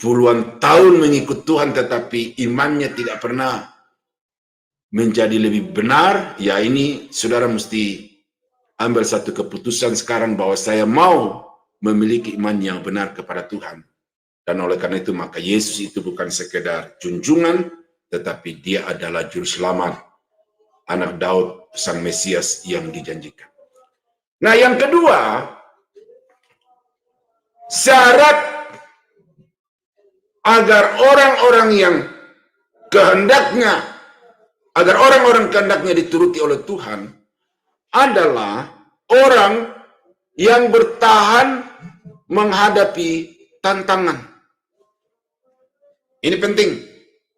puluhan tahun mengikut Tuhan tetapi imannya tidak pernah menjadi lebih benar, ya ini saudara mesti ambil satu keputusan sekarang bahwa saya mau memiliki iman yang benar kepada Tuhan. Dan oleh karena itu maka Yesus itu bukan sekedar junjungan, tetapi dia adalah juru selamat, anak Daud, sang Mesias yang dijanjikan. Nah yang kedua, syarat agar orang-orang kehendaknya dituruti oleh Tuhan adalah orang yang bertahan menghadapi tantangan. Ini penting,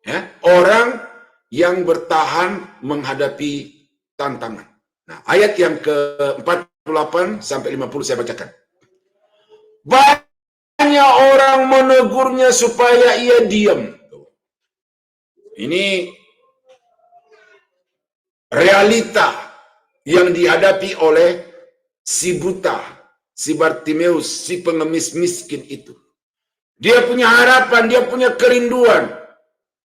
ya. Orang yang bertahan menghadapi tantangan. Nah, ayat yang ke-48 sampai 50 saya bacakan. Banyak orang menegurnya supaya ia diam. Ini realita yang dihadapi oleh si buta, si Bartimeus, si pengemis miskin itu. Dia punya harapan, dia punya kerinduan.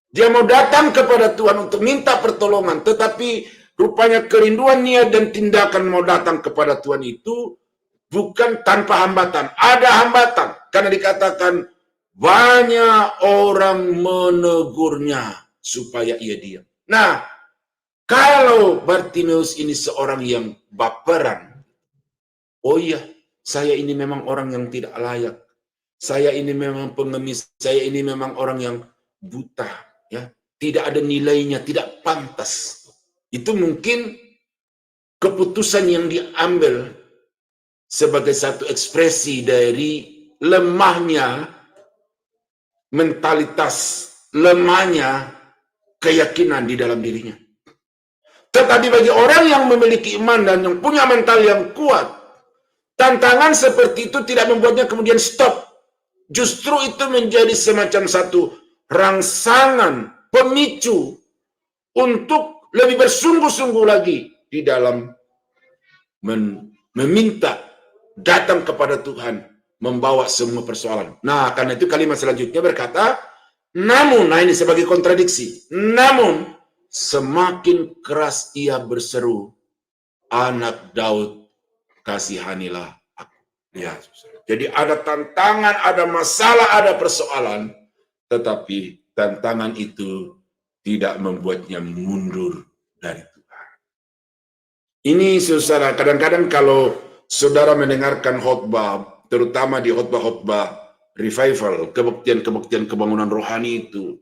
Dia mau datang kepada Tuhan untuk minta pertolongan, tetapi rupanya kerinduan niat dan tindakan mau datang kepada Tuhan itu bukan tanpa hambatan. Ada hambatan, karena dikatakan banyak orang menegurnya supaya ia diam. Nah, kalau Bartimeus ini seorang yang baperan, oh iya, saya ini memang orang yang tidak layak. Saya ini memang pengemis, saya ini memang orang yang buta, ya, tidak ada nilainya, tidak pantas. Itu mungkin keputusan yang diambil sebagai satu ekspresi dari lemahnya mentalitas, lemahnya keyakinan di dalam dirinya. Tetapi bagi orang yang memiliki iman dan yang punya mental yang kuat, tantangan seperti itu tidak membuatnya kemudian stop. Justru itu menjadi semacam satu rangsangan, pemicu untuk lebih bersungguh-sungguh lagi di dalam meminta datang kepada Tuhan, membawa semua persoalan. Nah, karena itu kalimat selanjutnya berkata, namun, nah ini sebagai kontradiksi, namun semakin keras ia berseru, anak Daud, kasihanilah aku. Ya, jadi ada tantangan, ada masalah, ada persoalan, tetapi tantangan itu tidak membuatnya mundur dari Tuhan. Ini saudara, kadang-kadang kalau saudara mendengarkan khotbah, terutama di khotbah-khotbah revival, kebaktian-kebaktian kebangunan rohani itu,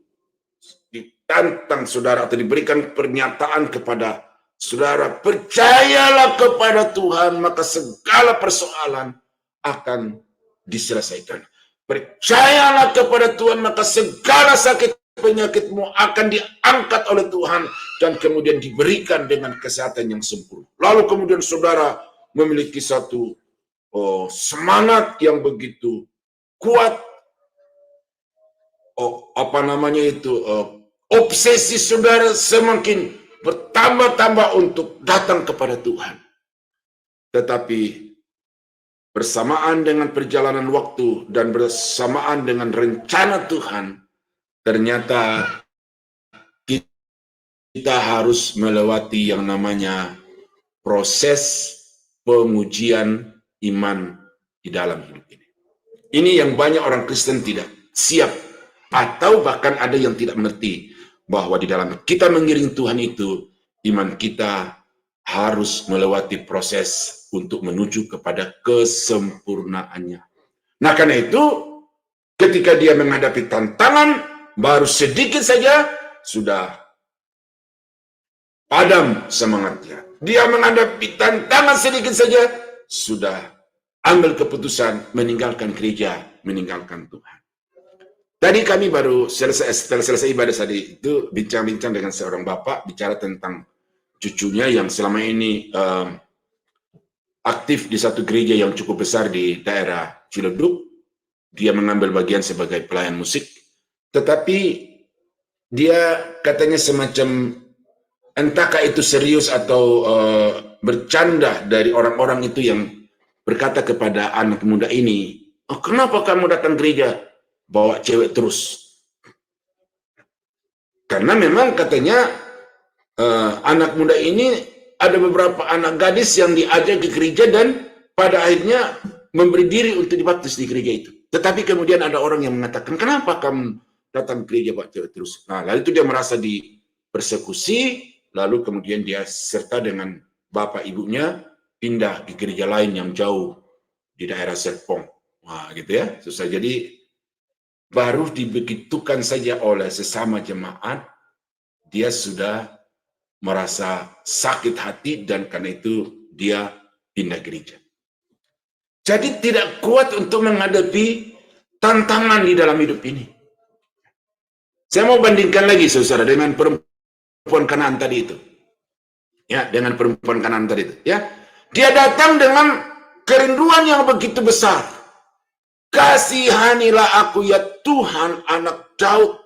ditantang saudara atau diberikan pernyataan kepada saudara, percayalah kepada Tuhan, maka segala persoalan akan diselesaikan. Percayalah kepada Tuhan, maka segala sakit penyakitmu akan diangkat oleh Tuhan dan kemudian diberikan dengan kesehatan yang sempurna. Lalu kemudian saudara memiliki satu semangat yang begitu kuat, obsesi saudara semakin bertambah-tambah untuk datang kepada Tuhan. Tetapi bersamaan dengan perjalanan waktu dan bersamaan dengan rencana Tuhan, ternyata kita harus melewati yang namanya proses pengujian iman di dalam hidup ini. Ini yang banyak orang Kristen tidak siap, atau bahkan ada yang tidak mengerti bahwa di dalam kita mengiring Tuhan itu, iman kita harus melewati proses untuk menuju kepada kesempurnaannya. Nah, karena itu ketika dia menghadapi tantangan, baru sedikit saja sudah padam semangatnya. Dia menghadapi tantangan sedikit saja sudah ambil keputusan meninggalkan gereja, meninggalkan Tuhan. Tadi kami baru setelah selesai ibadah tadi itu bincang-bincang dengan seorang bapak bicara tentang cucunya yang selama ini aktif di satu gereja yang cukup besar di daerah Ciledug. Dia mengambil bagian sebagai pelayan musik, tetapi dia katanya semacam, entahkah itu serius atau bercanda dari orang-orang itu yang berkata kepada anak muda ini, "Oh, kenapa kamu datang gereja bawa cewek terus?" Karena memang katanya anak muda ini ada beberapa anak gadis yang diajak ke gereja dan pada akhirnya memberi diri untuk dibaptis di gereja itu. Tetapi kemudian ada orang yang mengatakan, "Kenapa kamu datang ke gereja bawa cewek terus?" Nah, lalu itu dia merasa dipersekusi, lalu kemudian dia serta dengan bapak ibunya pindah di gereja lain yang jauh di daerah Serpong. Wah, gitu ya. Susah. Jadi baru dibegitukan saja oleh sesama jemaat, dia sudah merasa sakit hati dan karena itu dia pindah gereja. Jadi tidak kuat untuk menghadapi tantangan di dalam hidup ini. Saya mau bandingkan lagi, saudara, dengan perempuan Kanaan tadi itu. Ya, dengan perempuan Kanaan tadi itu. Ya, dia datang dengan kerinduan yang begitu besar. "Kasihanilah aku ya Tuhan, anak Daud,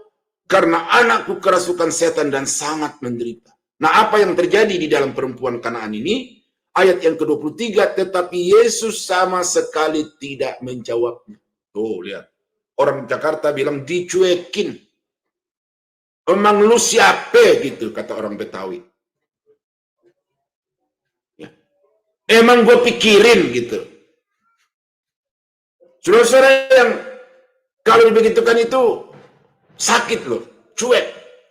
karena anakku kerasukan setan dan sangat menderita." Nah, apa yang terjadi di dalam perempuan Kanaan ini? Ayat yang ke-23, tetapi Yesus sama sekali tidak menjawabnya. Tuh, lihat. Orang Jakarta bilang dicuekin. "Emang lu siapa?" gitu, kata orang Betawi. Ya. "Emang gue pikirin," gitu. Saudara-saudara yang kalau dibegitukan itu sakit loh, cuek.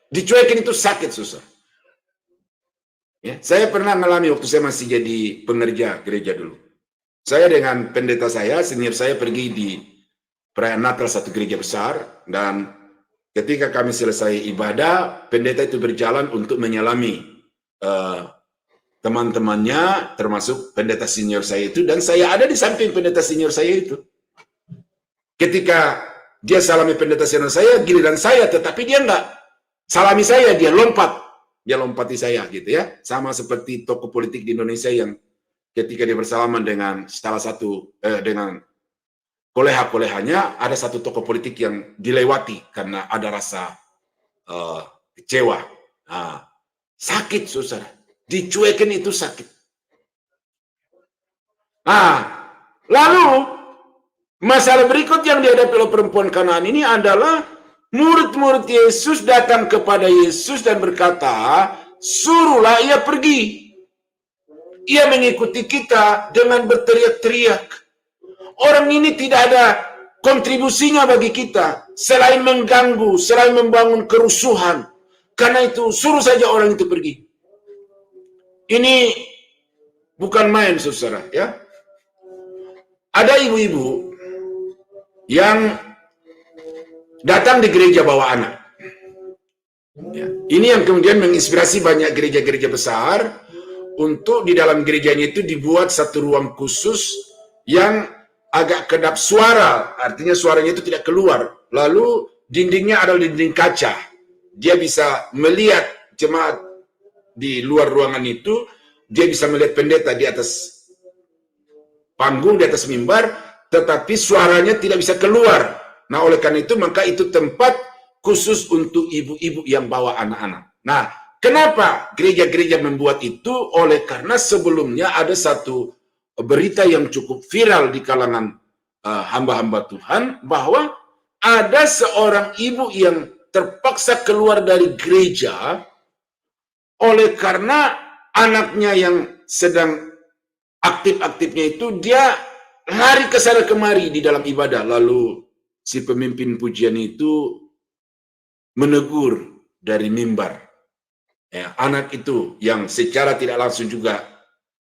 Dicuekin itu sakit, susah. Ya, saya pernah mengalami waktu saya masih jadi pengerja gereja dulu. Saya dengan pendeta saya, senior saya pergi di perayaan Natal satu gereja besar, dan ketika kami selesai ibadah, pendeta itu berjalan untuk menyalami teman-temannya, termasuk pendeta senior saya itu, dan saya ada di samping pendeta senior saya itu. Ketika dia salami pendeta senior saya, giliran saya, tetapi dia enggak salami saya, dia lompat. Dia lompati saya gitu ya. Sama seperti tokoh politik di Indonesia yang ketika dia bersalaman dengan salah satu dengan koleha-kolehanya, ada satu tokoh politik yang dilewati karena ada rasa kecewa. Nah, sakit, saudara. Dicuekin itu sakit. Nah, lalu masalah berikut yang dihadapi oleh perempuan Kanaan ini adalah murid-murid Yesus datang kepada Yesus dan berkata, "Suruhlah ia pergi." Ia mengikuti kita dengan berteriak-teriak. Orang ini tidak ada kontribusinya bagi kita selain mengganggu, selain membangun kerusuhan. Karena itu suruh saja orang itu pergi. Ini bukan main, saudara, ya. Ada ibu-ibu yang datang di gereja bawa anak. Ya. Ini yang kemudian menginspirasi banyak gereja-gereja besar untuk di dalam gerejanya itu dibuat satu ruang khusus yang agak kedap suara, artinya suaranya itu tidak keluar. Lalu dindingnya adalah dinding kaca. Dia bisa melihat jemaat di luar ruangan itu, dia bisa melihat pendeta di atas panggung, di atas mimbar, tetapi suaranya tidak bisa keluar. Nah, oleh karena itu, maka itu tempat khusus untuk ibu-ibu yang bawa anak-anak. Nah, kenapa gereja-gereja membuat itu? Oleh karena sebelumnya ada satu berita yang cukup viral di kalangan hamba-hamba Tuhan, bahwa ada seorang ibu yang terpaksa keluar dari gereja oleh karena anaknya yang sedang aktif-aktifnya itu, dia lari ke sana kemari di dalam ibadah. Lalu si pemimpin pujian itu menegur dari mimbar. Ya, anak itu yang secara tidak langsung juga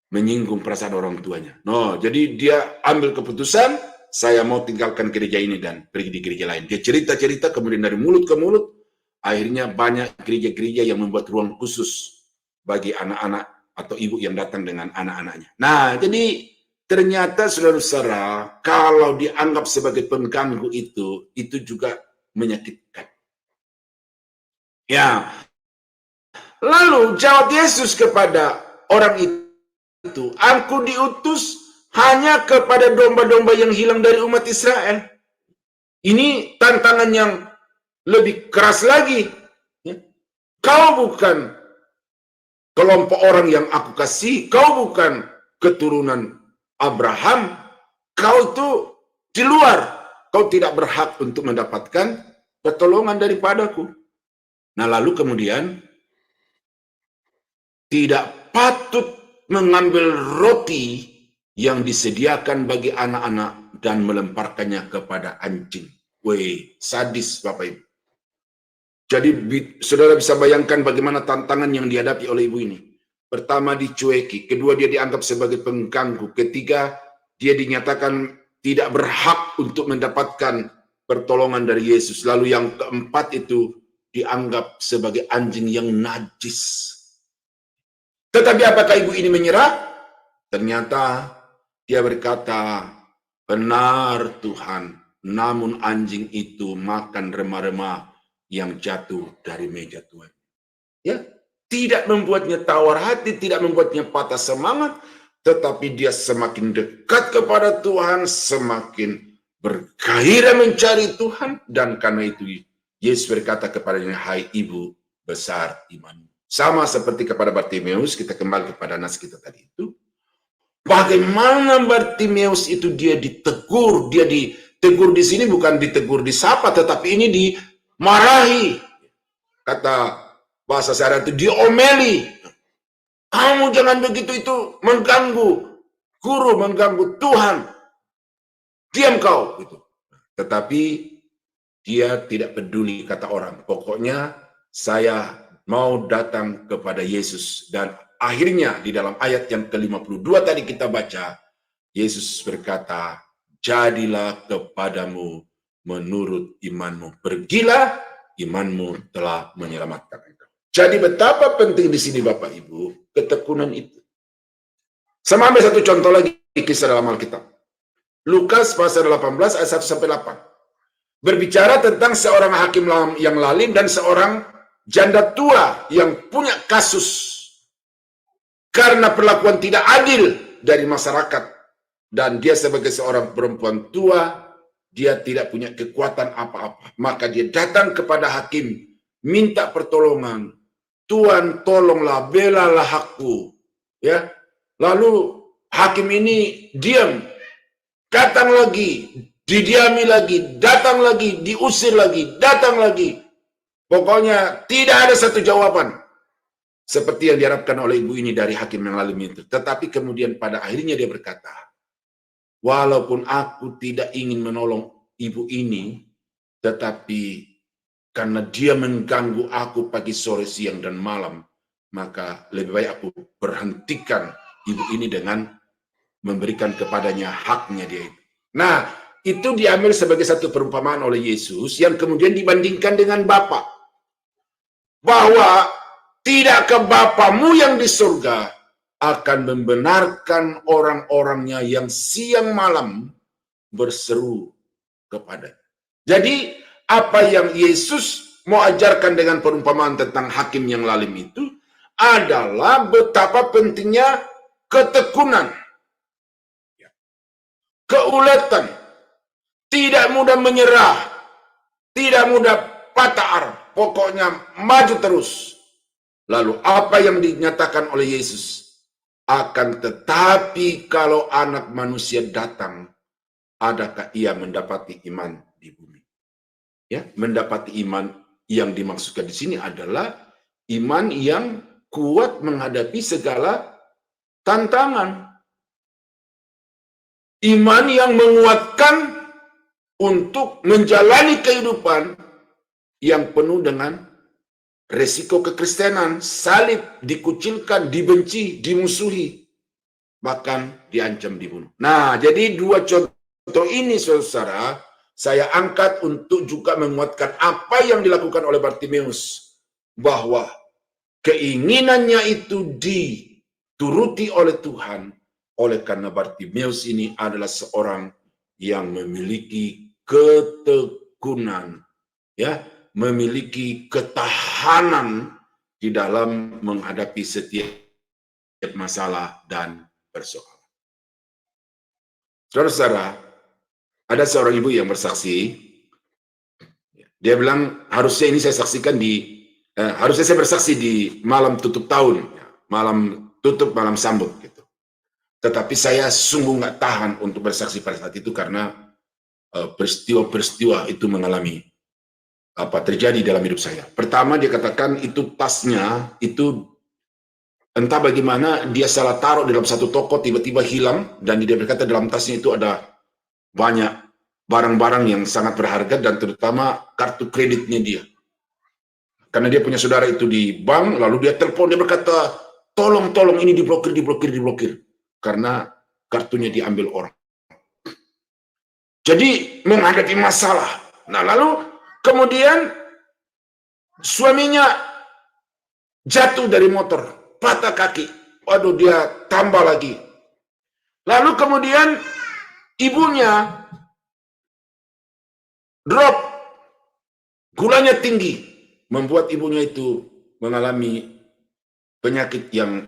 menyinggung perasaan orang tuanya. No, jadi dia ambil keputusan, saya mau tinggalkan gereja ini dan pergi di gereja lain. Dia cerita-cerita, kemudian dari mulut ke mulut, akhirnya banyak gereja-gereja yang membuat ruang khusus bagi anak-anak atau ibu yang datang dengan anak-anaknya. Nah, jadi ternyata saudara-saudara, kalau dianggap sebagai pengganggu itu juga menyakitkan. Ya, lalu jawab Yesus kepada orang itu, aku diutus hanya kepada domba-domba yang hilang dari umat Israel. Ini tantangan yang lebih keras lagi. Kau bukan kelompok orang yang aku kasih, kau bukan keturunan Abraham, kau itu di luar, kau tidak berhak untuk mendapatkan pertolongan daripadaku. Nah, lalu kemudian tidak patut mengambil roti yang disediakan bagi anak-anak dan melemparkannya kepada anjing. Weh, sadis Bapak Ibu. Jadi saudara bisa bayangkan bagaimana tantangan yang dihadapi oleh ibu ini. Pertama dicueki, kedua dia dianggap sebagai pengganggu, ketiga dia dinyatakan tidak berhak untuk mendapatkan pertolongan dari Yesus. Lalu yang keempat itu dianggap sebagai anjing yang najis. Tetapi apakah ibu ini menyerah? Ternyata dia berkata, benar Tuhan, namun anjing itu makan remah-remah yang jatuh dari meja Tuhan. Ya, tidak membuatnya tawar hati, tidak membuatnya patah semangat, tetapi dia semakin dekat kepada Tuhan, semakin bergairah mencari Tuhan, dan karena itu Yesus berkata kepadanya, hai ibu besar imanmu. Sama seperti kepada Bartimeus, kita kembali kepada nas kita tadi itu. Bagaimana Bartimeus itu dia ditegur, dia ditegur di sini bukan ditegur disapa, tetapi ini dimarahi. Kata bahasa sehari itu diomeli. Kamu jangan begitu, itu mengganggu guru, mengganggu Tuhan. Diam kau gitu. Tetapi dia tidak peduli kata orang. Pokoknya saya mau datang kepada Yesus. Dan akhirnya di dalam ayat yang ke-52 tadi kita baca, Yesus berkata, jadilah kepadamu menurut imanmu. Pergilah, imanmu telah menyelamatkan engkau. Jadi betapa penting di sini Bapak Ibu, ketekunan itu. Sama ambil satu contoh lagi kisah dalam Alkitab. Lukas pasal 18 ayat 1 sampai 8. Berbicara tentang seorang hakim yang lalim dan seorang janda tua yang punya kasus karena perlakuan tidak adil dari masyarakat, dan dia sebagai seorang perempuan tua, dia tidak punya kekuatan apa-apa, maka dia datang kepada hakim minta pertolongan. Tuhan, tolonglah, belalah aku, ya. Lalu hakim ini diam, datang lagi, didiami lagi, datang lagi, diusir lagi, datang lagi. Pokoknya tidak ada satu jawaban seperti yang diharapkan oleh ibu ini dari hakim yang lalim itu. Tetapi kemudian pada akhirnya dia berkata, walaupun aku tidak ingin menolong ibu ini, tetapi karena dia mengganggu aku pagi, sore, siang, dan malam, maka lebih baik aku berhentikan ibu ini dengan memberikan kepadanya haknya dia itu. Nah, itu diambil sebagai satu perumpamaan oleh Yesus yang kemudian dibandingkan dengan Bapa. Bahwa tidak ke Bapamu yang di surga akan membenarkan orang-orangnya yang siang malam berseru kepadanya. Jadi apa yang Yesus mau ajarkan dengan perumpamaan tentang hakim yang lalim itu adalah betapa pentingnya ketekunan, keuletan, tidak mudah menyerah, tidak mudah patah arah, pokoknya maju terus. Lalu apa yang dinyatakan oleh Yesus? Akan tetapi kalau anak manusia datang, adakah ia mendapati iman di bumi? Ya, mendapati iman yang dimaksudkan di sini adalah iman yang kuat menghadapi segala tantangan. Iman yang menguatkan untuk menjalani kehidupan yang penuh dengan resiko kekristenan, salib, dikucilkan, dibenci, dimusuhi, bahkan diancam dibunuh. Nah, jadi dua contoh ini, saudara, saya angkat untuk juga menguatkan apa yang dilakukan oleh Bartimeus, bahwa keinginannya itu dituruti oleh Tuhan, oleh karena Bartimeus ini adalah seorang yang memiliki ketekunan, ya, memiliki ketahanan di dalam menghadapi setiap masalah dan persoalan. Saudara-saudara, ada seorang ibu yang bersaksi. Dia bilang, harusnya ini saya saksikan harusnya saya bersaksi di malam tutup tahun, malam tutup, malam sambut gitu. Tetapi saya sungguh nggak tahan untuk bersaksi pada saat itu karena peristiwa-peristiwa itu terjadi dalam hidup saya. Pertama, dia katakan itu tasnya itu entah bagaimana dia salah taruh dalam satu toko, tiba-tiba hilang, dan dia berkata dalam tasnya itu ada banyak barang-barang yang sangat berharga dan terutama kartu kreditnya dia. Karena dia punya saudara itu di bank, lalu dia telepon, dia berkata, tolong ini diblokir. Karena kartunya diambil orang. Jadi menghadapi masalah. Nah lalu kemudian suaminya jatuh dari motor, patah kaki. Waduh, dia tambah lagi. Lalu kemudian ibunya drop, gulanya tinggi, membuat ibunya itu mengalami penyakit yang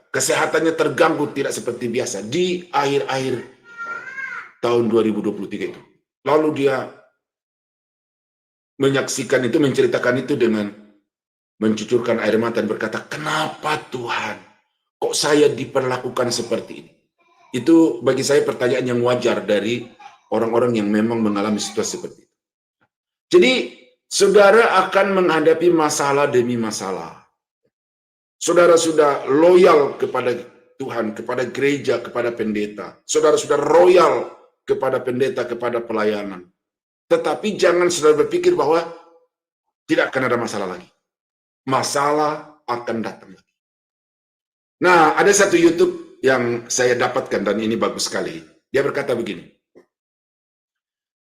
kesehatannya terganggu tidak seperti biasa di akhir-akhir tahun 2023 itu. Lalu dia menyaksikan itu, menceritakan itu dengan mencucurkan air mata dan berkata, kenapa Tuhan kok saya diperlakukan seperti ini? Itu bagi saya pertanyaan yang wajar dari orang-orang yang memang mengalami situasi seperti itu. Jadi saudara akan menghadapi masalah demi masalah. Saudara sudah loyal kepada Tuhan, kepada gereja, kepada pendeta. Saudara sudah loyal kepada pendeta, kepada pelayanan. Tetapi jangan saudara berpikir bahwa tidak akan ada masalah lagi. Masalah akan datang lagi. Nah, ada satu YouTube yang saya dapatkan dan ini bagus sekali. Dia berkata begini,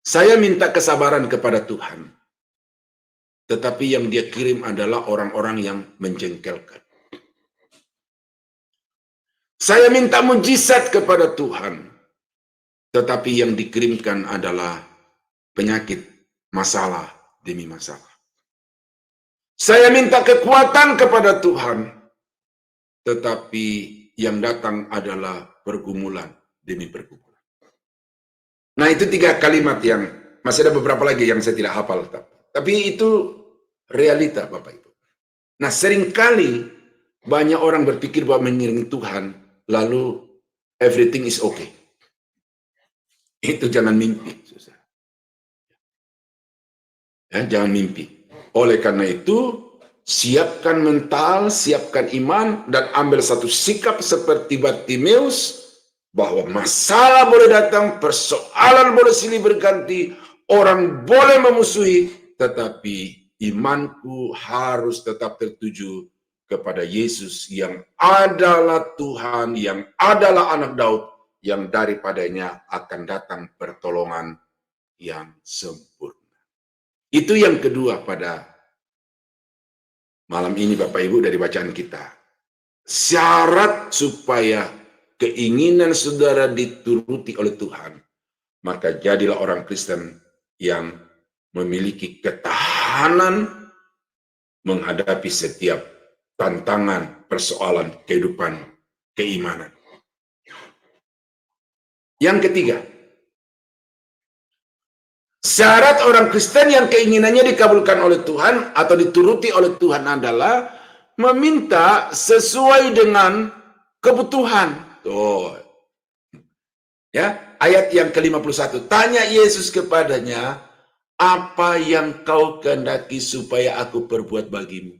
saya minta kesabaran kepada Tuhan, tetapi yang dia kirim adalah orang-orang yang menjengkelkan. Saya minta mujizat kepada Tuhan, tetapi yang dikirimkan adalah penyakit, masalah demi masalah. Saya minta kekuatan kepada Tuhan, tetapi yang datang adalah pergumulan demi pergumulan. Nah, itu 3 kalimat yang masih ada beberapa lagi yang saya tidak hafal. Tapi itu realita, Bapak Ibu. Nah, seringkali banyak orang berpikir bahwa mengiringi Tuhan, lalu everything is okay. Itu jangan mimpi. Ya, jangan mimpi. Oleh karena itu, siapkan mental, siapkan iman, dan ambil satu sikap seperti Bartimeus, bahwa masalah boleh datang, persoalan boleh silih berganti, orang boleh memusuhi, tetapi imanku harus tetap tertuju kepada Yesus yang adalah Tuhan, yang adalah anak Daud, yang daripadanya akan datang pertolongan yang sempurna. Itu yang kedua pada malam ini Bapak Ibu dari bacaan kita. Syarat supaya keinginan saudara dituruti oleh Tuhan, maka jadilah orang Kristen yang memiliki ketahanan menghadapi setiap tantangan, persoalan, kehidupan, keimanan. Yang ketiga, syarat orang Kristen yang keinginannya dikabulkan oleh Tuhan atau dituruti oleh Tuhan adalah meminta sesuai dengan kebutuhan. Tuh. Ya, ayat yang ke-51. Tanya Yesus kepadanya, apa yang kau kehendaki supaya aku perbuat bagimu?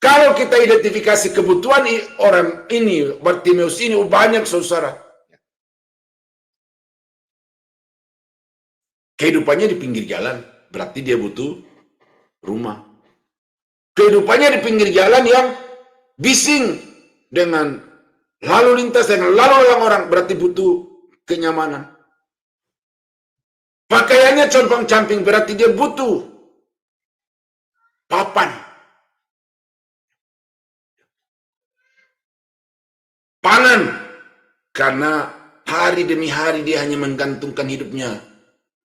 Kalau kita identifikasi kebutuhan orang ini, Bartimeus ini banyak saudara. Kehidupannya di pinggir jalan, berarti dia butuh rumah. Kehidupannya di pinggir jalan yang bising dengan lalu lintas, dengan lalu lalang orang, berarti butuh kenyamanan. Pakaiannya compang-camping, berarti dia butuh papan. Pangan, karena hari demi hari dia hanya menggantungkan hidupnya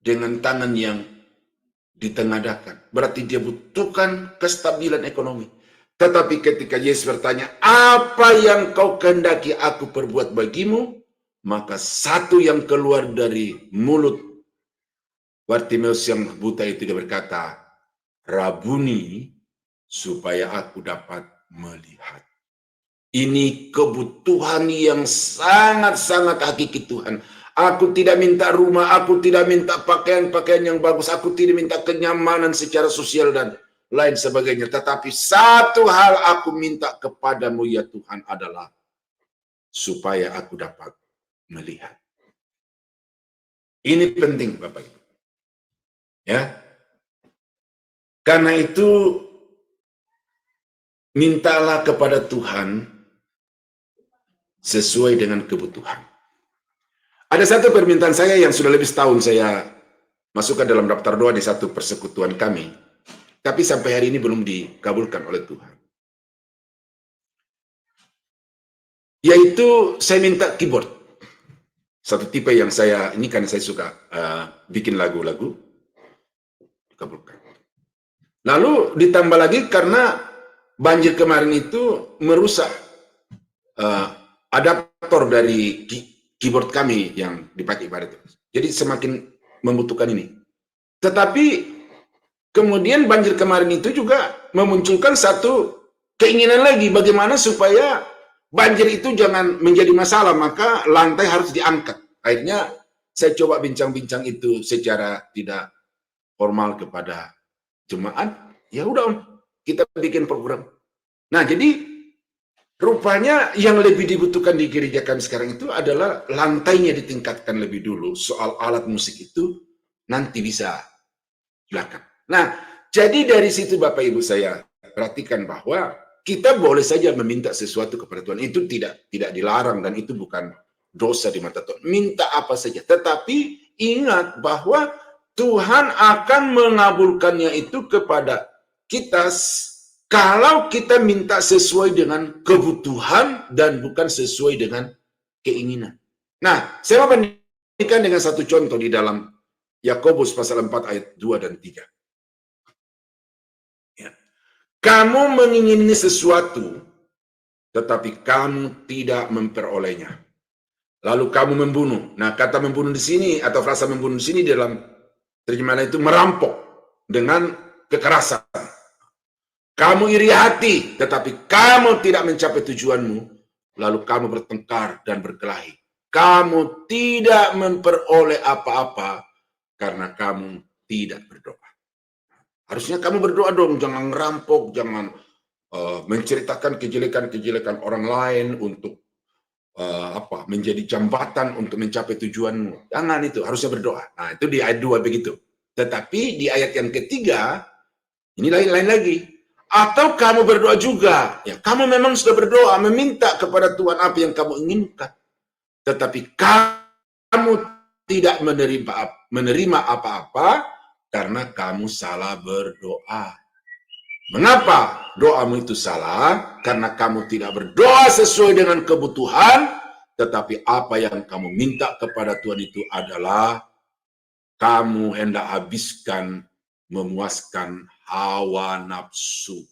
dengan tangan yang ditengadahkan. Berarti dia butuhkan kestabilan ekonomi. Tetapi ketika Yesus bertanya, apa yang kau kehendaki aku perbuat bagimu? Maka satu yang keluar dari mulut Bartimeus yang buta itu, dia berkata, Rabuni, supaya aku dapat melihat. Ini kebutuhan yang sangat-sangat hakiki Tuhan. Aku tidak minta rumah, aku tidak minta pakaian-pakaian yang bagus, aku tidak minta kenyamanan secara sosial dan lain sebagainya. Tetapi satu hal aku minta kepadamu ya Tuhan adalah supaya aku dapat melihat. Ini penting Bapak Ibu. Ya. Karena itu mintalah kepada Tuhan sesuai dengan kebutuhan. Ada satu permintaan saya yang sudah lebih setahun saya masukkan dalam daftar doa di satu persekutuan kami. Tapi sampai hari ini belum dikabulkan oleh Tuhan. Yaitu saya minta keyboard. Satu tipe yang saya, ini kan saya suka bikin lagu-lagu. Dikabulkan. Lalu ditambah lagi karena banjir kemarin itu merusak adaptor dari keyboard kami yang dipakai pada itu. Jadi semakin membutuhkan ini. Tetapi kemudian banjir kemarin itu juga memunculkan satu keinginan lagi, bagaimana supaya banjir itu jangan menjadi masalah, maka lantai harus diangkat. Akhirnya saya coba bincang-bincang itu secara tidak formal kepada jemaat. Ya udah Om, kita bikin program. Nah jadi rupanya yang lebih dibutuhkan di gereja kami sekarang itu adalah lantainya ditingkatkan lebih dulu. Soal alat musik itu nanti bisa belakang. Nah, jadi dari situ Bapak Ibu saya perhatikan bahwa kita boleh saja meminta sesuatu kepada Tuhan. Itu tidak dilarang dan itu bukan dosa di mata Tuhan. Minta apa saja. Tetapi ingat bahwa Tuhan akan mengabulkannya itu kepada kita kalau kita minta sesuai dengan kebutuhan dan bukan sesuai dengan keinginan. Nah, saya mau bandingkan dengan satu contoh di dalam Yakobus pasal 4 ayat 2 dan 3. Ya. Kamu mengingini sesuatu, tetapi kamu tidak memperolehnya. Lalu kamu membunuh. Nah, kata membunuh di sini atau frasa membunuh di sini dalam terjemahan itu merampok dengan kekerasan. Kamu iri hati, tetapi kamu tidak mencapai tujuanmu. Lalu kamu bertengkar dan berkelahi. Kamu tidak memperoleh apa-apa karena kamu tidak berdoa. Harusnya kamu berdoa dong, jangan ngerampok, jangan menceritakan kejelekan-kejelekan orang lain untuk menjadi jambatan untuk mencapai tujuanmu. Jangan itu, harusnya berdoa. Nah, itu di ayat 2 begitu. Tetapi di ayat yang ketiga, ini lain-lain lagi. Atau kamu berdoa juga. Ya, kamu memang sudah berdoa, meminta kepada Tuhan apa yang kamu inginkan. Tetapi kamu tidak menerima apa-apa karena kamu salah berdoa. Mengapa doamu itu salah? Karena kamu tidak berdoa sesuai dengan kebutuhan, tetapi apa yang kamu minta kepada Tuhan itu adalah kamu hendak habiskan memuaskan hawa nafsu.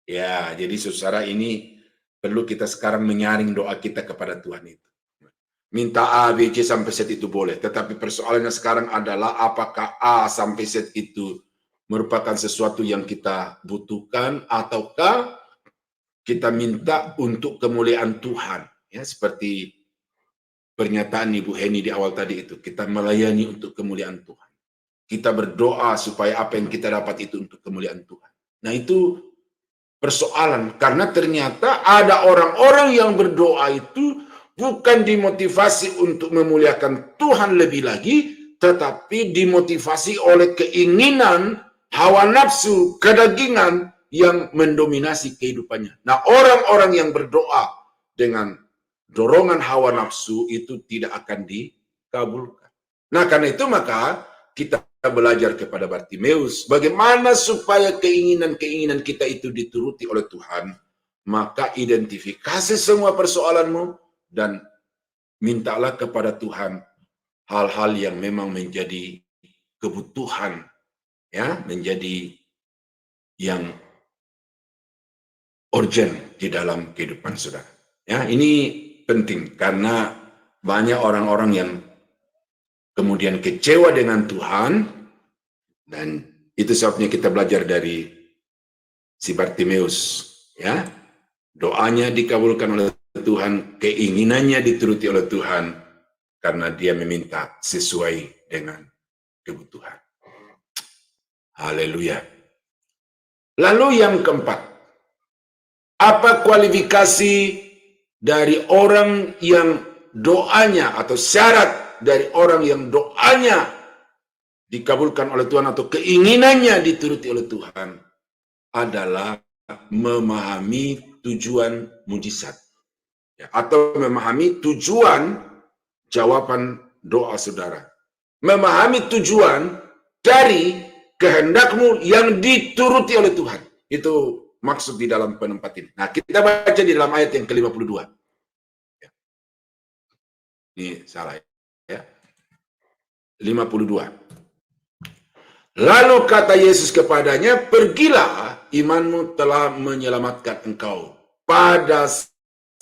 Ya, jadi saudara ini perlu kita sekarang menyaring doa kita kepada Tuhan itu. Minta A, B, C sampai Z itu boleh. Tetapi persoalannya sekarang adalah apakah A sampai Z itu merupakan sesuatu yang kita butuhkan ataukah kita minta untuk kemuliaan Tuhan. Ya, seperti pernyataan Ibu Heni di awal tadi itu. Kita melayani untuk kemuliaan Tuhan. Kita berdoa supaya apa yang kita dapat itu untuk kemuliaan Tuhan. Nah itu persoalan. Karena ternyata ada orang-orang yang berdoa itu bukan dimotivasi untuk memuliakan Tuhan lebih lagi, tetapi dimotivasi oleh keinginan, hawa nafsu, kedagingan yang mendominasi kehidupannya. Nah orang-orang yang berdoa dengan dorongan hawa nafsu itu tidak akan dikabulkan. Nah karena itu maka kita belajar kepada Bartimeus bagaimana supaya keinginan-keinginan kita itu dituruti oleh Tuhan. Maka identifikasi semua persoalanmu dan mintalah kepada Tuhan hal-hal yang memang menjadi kebutuhan, ya, menjadi yang urgent di dalam kehidupan saudara. Ya, ini penting karena banyak orang-orang yang kemudian kecewa dengan Tuhan, dan itu sebabnya kita belajar dari si Bartimeus, ya. Doanya dikabulkan oleh Tuhan, keinginannya dituruti oleh Tuhan karena dia meminta sesuai dengan kebutuhan. Haleluya. Lalu yang keempat, apa kualifikasi dari orang yang doanya atau syarat dari orang yang doanya dikabulkan oleh Tuhan atau keinginannya dituruti oleh Tuhan adalah memahami tujuan mujizat, ya, atau memahami tujuan jawaban doa saudara. Memahami tujuan dari kehendakmu yang dituruti oleh Tuhan. Itu maksud di dalam penempat ini. Nah, kita baca di dalam ayat yang ke-52. Ya. Ini salah ya. 52. Lalu kata Yesus kepadanya, pergilah, imanmu telah menyelamatkan engkau. Pada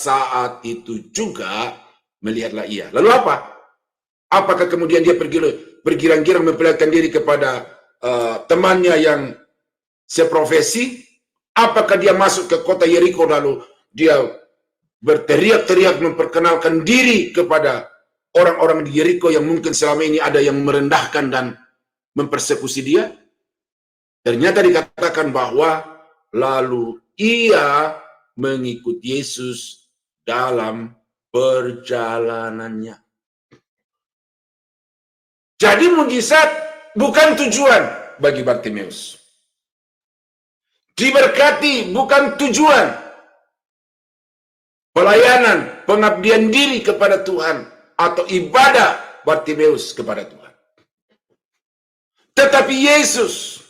saat itu juga melihatlah ia. Lalu apa? Apakah kemudian dia bergirang-girang memperlihatkan diri kepada temannya yang seprofesi? Apakah dia masuk ke kota Yeriko lalu dia berteriak-teriak memperkenalkan diri kepada orang-orang di Yeriko yang mungkin selama ini ada yang merendahkan dan mempersekusi dia? Ternyata dikatakan bahwa lalu ia mengikut Yesus dalam perjalanannya. Jadi mujizat bukan tujuan bagi Bartimeus. Diberkati bukan tujuan. Pelayanan, pengabdian diri kepada Tuhan atau ibadah Bartimeus kepada Tuhan. Tetapi Yesus,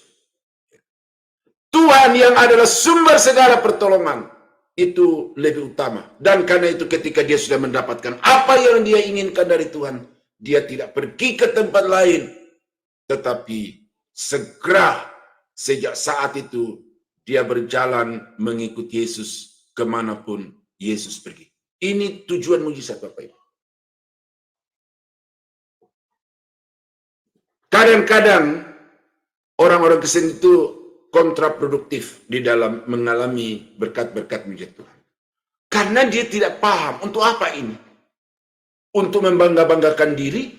Tuhan yang adalah sumber segala pertolongan, itu lebih utama. Dan karena itu ketika dia sudah mendapatkan apa yang dia inginkan dari Tuhan, dia tidak pergi ke tempat lain, tetapi segera sejak saat itu dia berjalan mengikuti Yesus kemanapun Yesus pergi. Ini tujuan mujizat Bapak Ibu. Kadang-kadang orang-orang Kristen itu kontraproduktif di dalam mengalami berkat-berkat mujizat Tuhan. Karena dia tidak paham untuk apa ini. Untuk membangga-banggakan diri,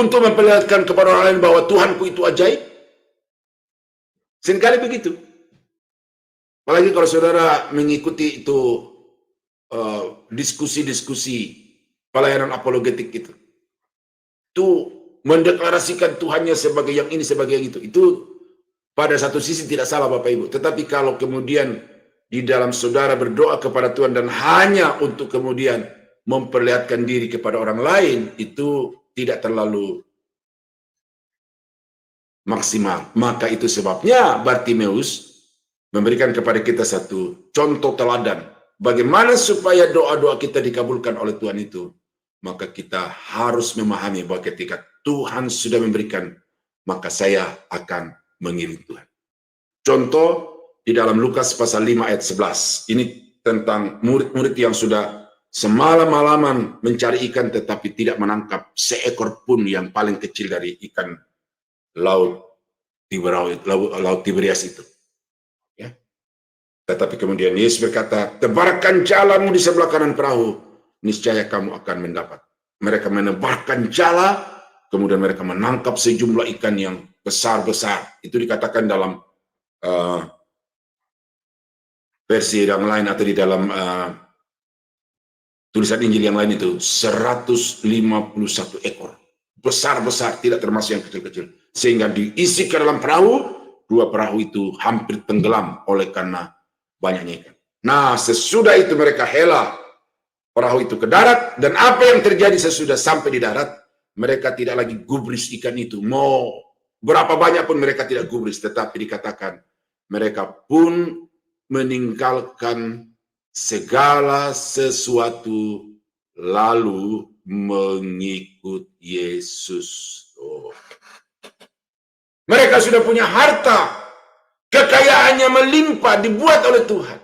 untuk memperlihatkan kepada orang lain bahwa Tuhanku itu ajaib. Seringkali begitu. Apalagi kalau saudara mengikuti itu diskusi-diskusi pelayanan apologetik itu. Itu mendeklarasikan Tuhannya sebagai yang ini, sebagai yang itu. Itu pada satu sisi tidak salah Bapak Ibu. Tetapi kalau kemudian di dalam saudara berdoa kepada Tuhan dan hanya untuk kemudian memperlihatkan diri kepada orang lain, itu tidak terlalu maksimal. Maka itu sebabnya Bartimeus memberikan kepada kita satu contoh teladan. Bagaimana supaya doa-doa kita dikabulkan oleh Tuhan itu. Maka kita harus memahami bahwa ketika Tuhan sudah memberikan, maka saya akan mengiring Tuhan. Contoh di dalam Lukas pasal 5 ayat 11. Ini tentang murid-murid yang sudah semalam-malaman mencari ikan tetapi tidak menangkap seekor pun yang paling kecil dari ikan laut Tiberias itu. Ya. Tetapi kemudian Yesus berkata, tebarkan jalamu di sebelah kanan perahu, niscaya kamu akan mendapat. Mereka menebarkan jala, kemudian mereka menangkap sejumlah ikan yang besar-besar. Itu dikatakan dalam versi yang lain atau di dalam tulisan Injil yang lain itu 151 ekor. Besar-besar, tidak termasuk yang kecil-kecil. Sehingga diisi ke dalam perahu, dua perahu itu hampir tenggelam oleh karena banyaknya ikan. Nah, sesudah itu mereka hela perahu itu ke darat, dan apa yang terjadi sesudah sampai di darat, mereka tidak lagi gubris ikan itu. Mau berapa banyak pun mereka tidak gubris, tetapi dikatakan mereka pun meninggalkan segala sesuatu lalu mengikut Yesus. Mereka sudah punya harta, Kekayaannya melimpah dibuat oleh Tuhan.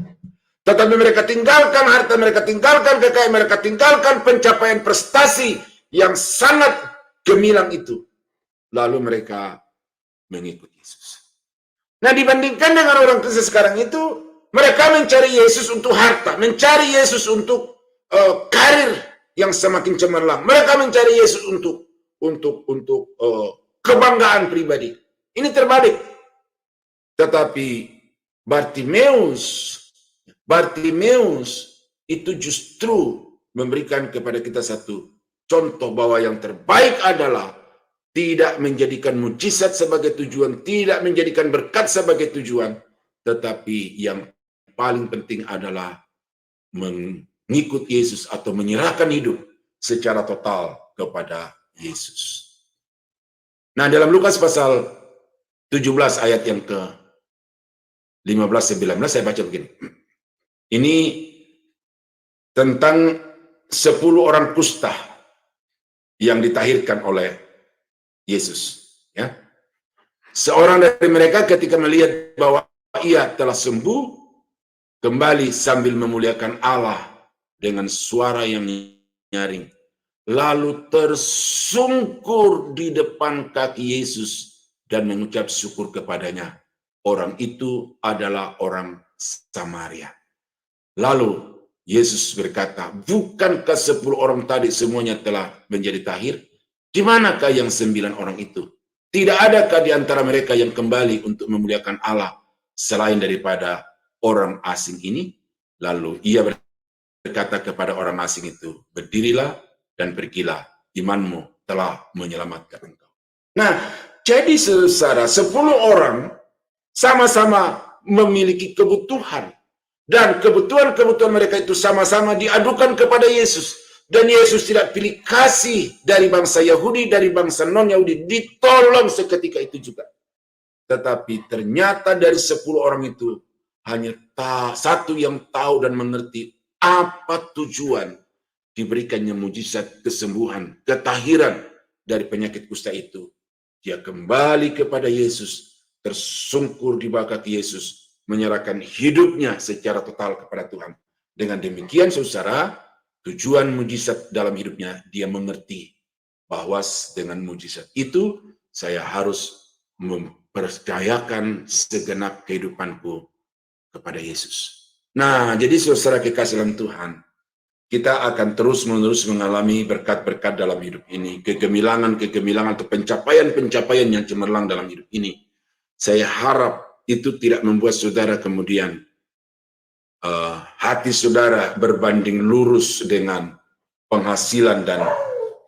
Tetapi mereka tinggalkan harta, mereka tinggalkan kekayaan, mereka tinggalkan pencapaian prestasi yang sangat gemilang itu. Lalu mereka mengikut Yesus. Nah, dibandingkan dengan orang Kristen sekarang itu, mereka mencari Yesus untuk harta, mencari Yesus untuk karir yang semakin cemerlang. Mereka mencari Yesus untuk kebanggaan pribadi. Ini terbalik. Tetapi Bartimeus itu justru memberikan kepada kita satu contoh bahwa yang terbaik adalah tidak menjadikan mujizat sebagai tujuan, tidak menjadikan berkat sebagai tujuan, tetapi yang paling penting adalah mengikut Yesus atau menyerahkan hidup secara total kepada Yesus. Nah, dalam Lukas pasal 17 ayat yang ke 15-19 saya baca begini. Ini tentang 10 orang kusta yang ditahirkan oleh Yesus. Ya. Seorang dari mereka ketika melihat bahwa ia telah sembuh, kembali sambil memuliakan Allah dengan suara yang nyaring. Lalu tersungkur di depan kaki Yesus dan mengucap syukur kepadanya. Orang itu adalah orang Samaria. Lalu Yesus berkata, bukankah 10 orang tadi semuanya telah menjadi tahir? Di manakah yang 9 orang itu? Tidak adakah di antara mereka yang kembali untuk memuliakan Allah selain daripada orang asing ini? Lalu ia berkata kepada orang asing itu, berdirilah dan pergilah, imanmu telah menyelamatkan engkau. Nah, jadi saudara, 10 orang sama-sama memiliki kebutuhan. Dan kebutuhan-kebutuhan mereka itu sama-sama diadukan kepada Yesus. Dan Yesus tidak pilih kasih dari bangsa Yahudi, dari bangsa non-Yahudi. Ditolong seketika itu juga. Tetapi ternyata dari 10 orang itu, hanya satu yang tahu dan mengerti apa tujuan diberikannya mujizat kesembuhan, ketahiran dari penyakit kusta itu. Dia kembali kepada Yesus, tersungkur di bawah kaki Yesus, menyerahkan hidupnya secara total kepada Tuhan. Dengan demikian, saudara, tujuan mujizat dalam hidupnya, dia mengerti bahwa dengan mujizat itu, saya harus mempercayakan segenap kehidupanku kepada Yesus. Nah, jadi saudara kekasih dalam Tuhan, kita akan terus-menerus mengalami berkat-berkat dalam hidup ini, kegemilangan-kegemilangan atau pencapaian-pencapaian yang cemerlang dalam hidup ini. Saya harap itu tidak membuat saudara kemudian hati saudara berbanding lurus dengan penghasilan dan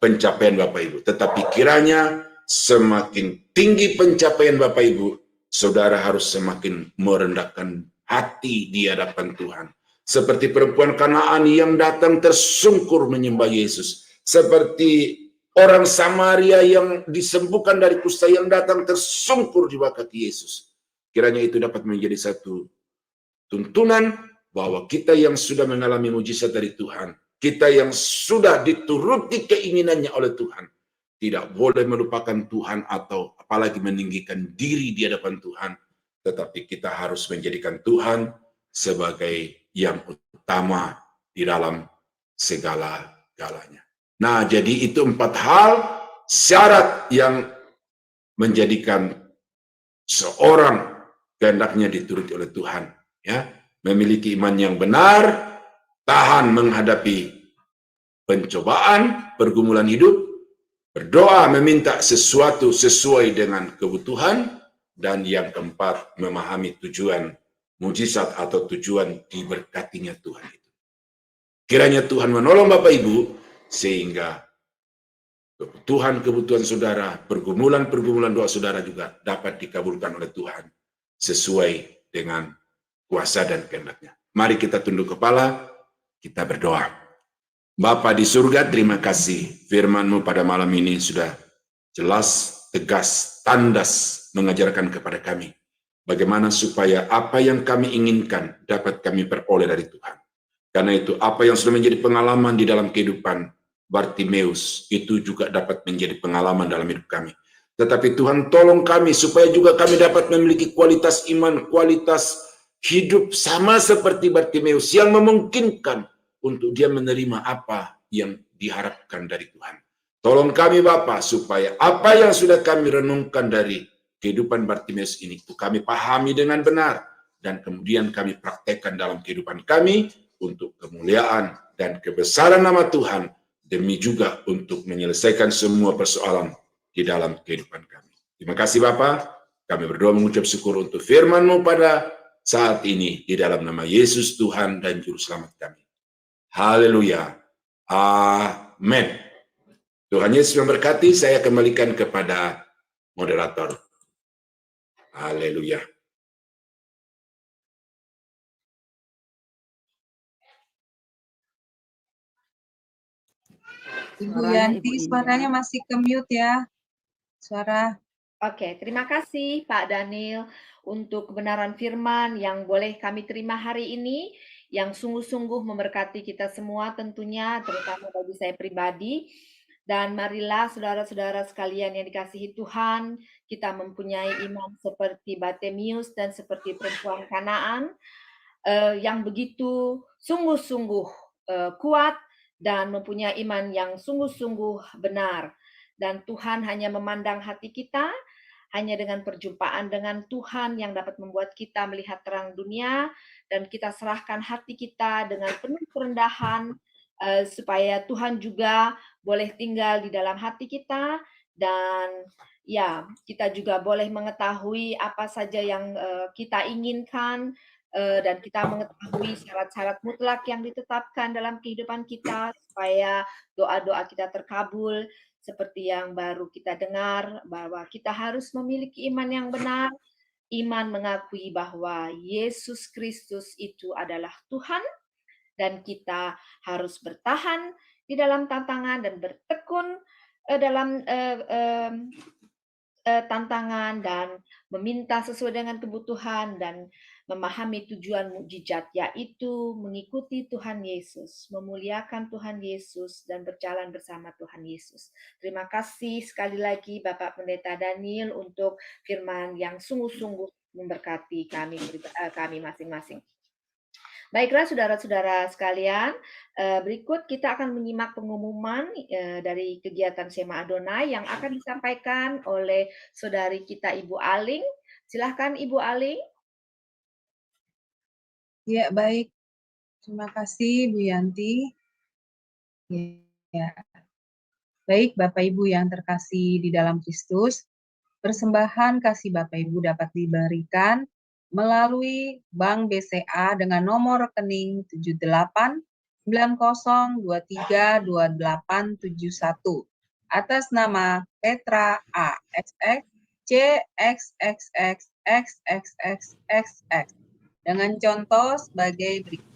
pencapaian Bapak Ibu. Tetapi kiranya semakin tinggi pencapaian Bapak Ibu, saudara harus semakin merendahkan hati di hadapan Tuhan. Seperti perempuan Kanaan yang datang tersungkur menyembah Yesus. Seperti orang Samaria yang disembuhkan dari kusta yang datang tersungkur di bawah kaki Yesus. Kiranya itu dapat menjadi satu tuntunan bahwa kita yang sudah mengalami mujizat dari Tuhan, kita yang sudah dituruti keinginannya oleh Tuhan, tidak boleh melupakan Tuhan atau apalagi meninggikan diri di hadapan Tuhan, tetapi kita harus menjadikan Tuhan sebagai yang utama di dalam segala-galanya. Nah, jadi itu 4 hal syarat yang menjadikan seorang kehendaknya dituruti oleh Tuhan, ya, memiliki iman yang benar, tahan menghadapi pencobaan, pergumulan hidup, berdoa meminta sesuatu sesuai dengan kebutuhan, dan yang keempat memahami tujuan mujizat atau tujuan diberkatinya Tuhan itu. Kiranya Tuhan menolong Bapak Ibu sehingga kebutuhan-kebutuhan saudara, pergumulan-pergumulan doa saudara juga dapat dikabulkan oleh Tuhan sesuai dengan kuasa dan kehendak-Nya. Mari kita tunduk kepala, kita berdoa. Bapa di surga, terima kasih firman-Mu pada malam ini sudah jelas, tegas, tandas mengajarkan kepada kami bagaimana supaya apa yang kami inginkan dapat kami peroleh dari Tuhan. Karena itu apa yang sudah menjadi pengalaman di dalam kehidupan Bartimeus itu juga dapat menjadi pengalaman dalam hidup kami. Tetapi Tuhan tolong kami supaya juga kami dapat memiliki kualitas iman, kualitas hidup sama seperti Bartimeus yang memungkinkan untuk dia menerima apa yang diharapkan dari Tuhan. Tolong kami Bapa supaya apa yang sudah kami renungkan dari kehidupan Bartimeus ini itu kami pahami dengan benar dan kemudian kami praktekkan dalam kehidupan kami untuk kemuliaan dan kebesaran nama Tuhan, demi juga untuk menyelesaikan semua persoalan di dalam kehidupan kami. Terima kasih Bapa, kami berdoa mengucap syukur untuk firman-Mu pada saat ini di dalam nama Yesus Tuhan dan Juru Selamat kami. Haleluya. Amin. Tuhan Yesus memberkati, saya kembalikan kepada moderator. Haleluya. Ibu Suaranya Yanti, Ibu suaranya Indah. masih ke mute ya. Suara. Oke, terima kasih Pak Daniel untuk kebenaran firman yang boleh kami terima hari ini, yang sungguh-sungguh memberkati kita semua tentunya, terutama bagi saya pribadi. Dan marilah saudara-saudara sekalian yang dikasihi Tuhan, kita mempunyai iman seperti Bartimeus dan seperti perempuan Kanaan, yang begitu sungguh-sungguh kuat dan mempunyai iman yang sungguh-sungguh benar. Dan Tuhan hanya memandang hati kita, hanya dengan perjumpaan dengan Tuhan yang dapat membuat kita melihat terang dunia, dan kita serahkan hati kita dengan penuh kerendahan, supaya Tuhan juga boleh tinggal di dalam hati kita, dan ya kita juga boleh mengetahui apa saja yang kita inginkan, dan kita mengetahui syarat-syarat mutlak yang ditetapkan dalam kehidupan kita supaya doa-doa kita terkabul, seperti yang baru kita dengar bahwa kita harus memiliki iman yang benar, iman mengakui bahwa Yesus Kristus itu adalah Tuhan, dan kita harus bertahan di dalam tantangan dan bertekun dalam tantangan dan meminta sesuai dengan kebutuhan dan memahami tujuan mukjizat, yaitu mengikuti Tuhan Yesus, memuliakan Tuhan Yesus, dan berjalan bersama Tuhan Yesus. Terima kasih sekali lagi Bapak Pendeta Daniel untuk firman yang sungguh-sungguh memberkati kami masing-masing. Baiklah saudara-saudara sekalian, berikut kita akan menyimak pengumuman dari kegiatan Sema Adonai yang akan disampaikan oleh saudari kita Ibu Aling. Silahkan Ibu Aling. Ya, baik. Terima kasih Bu Yanti. Ya. Baik, Bapak Ibu yang terkasih di dalam Kristus, persembahan kasih Bapak Ibu dapat diberikan melalui Bank BCA dengan nomor rekening 7890232871 atas nama Petra AXX CXXXXXXX dengan contoh sebagai berikut.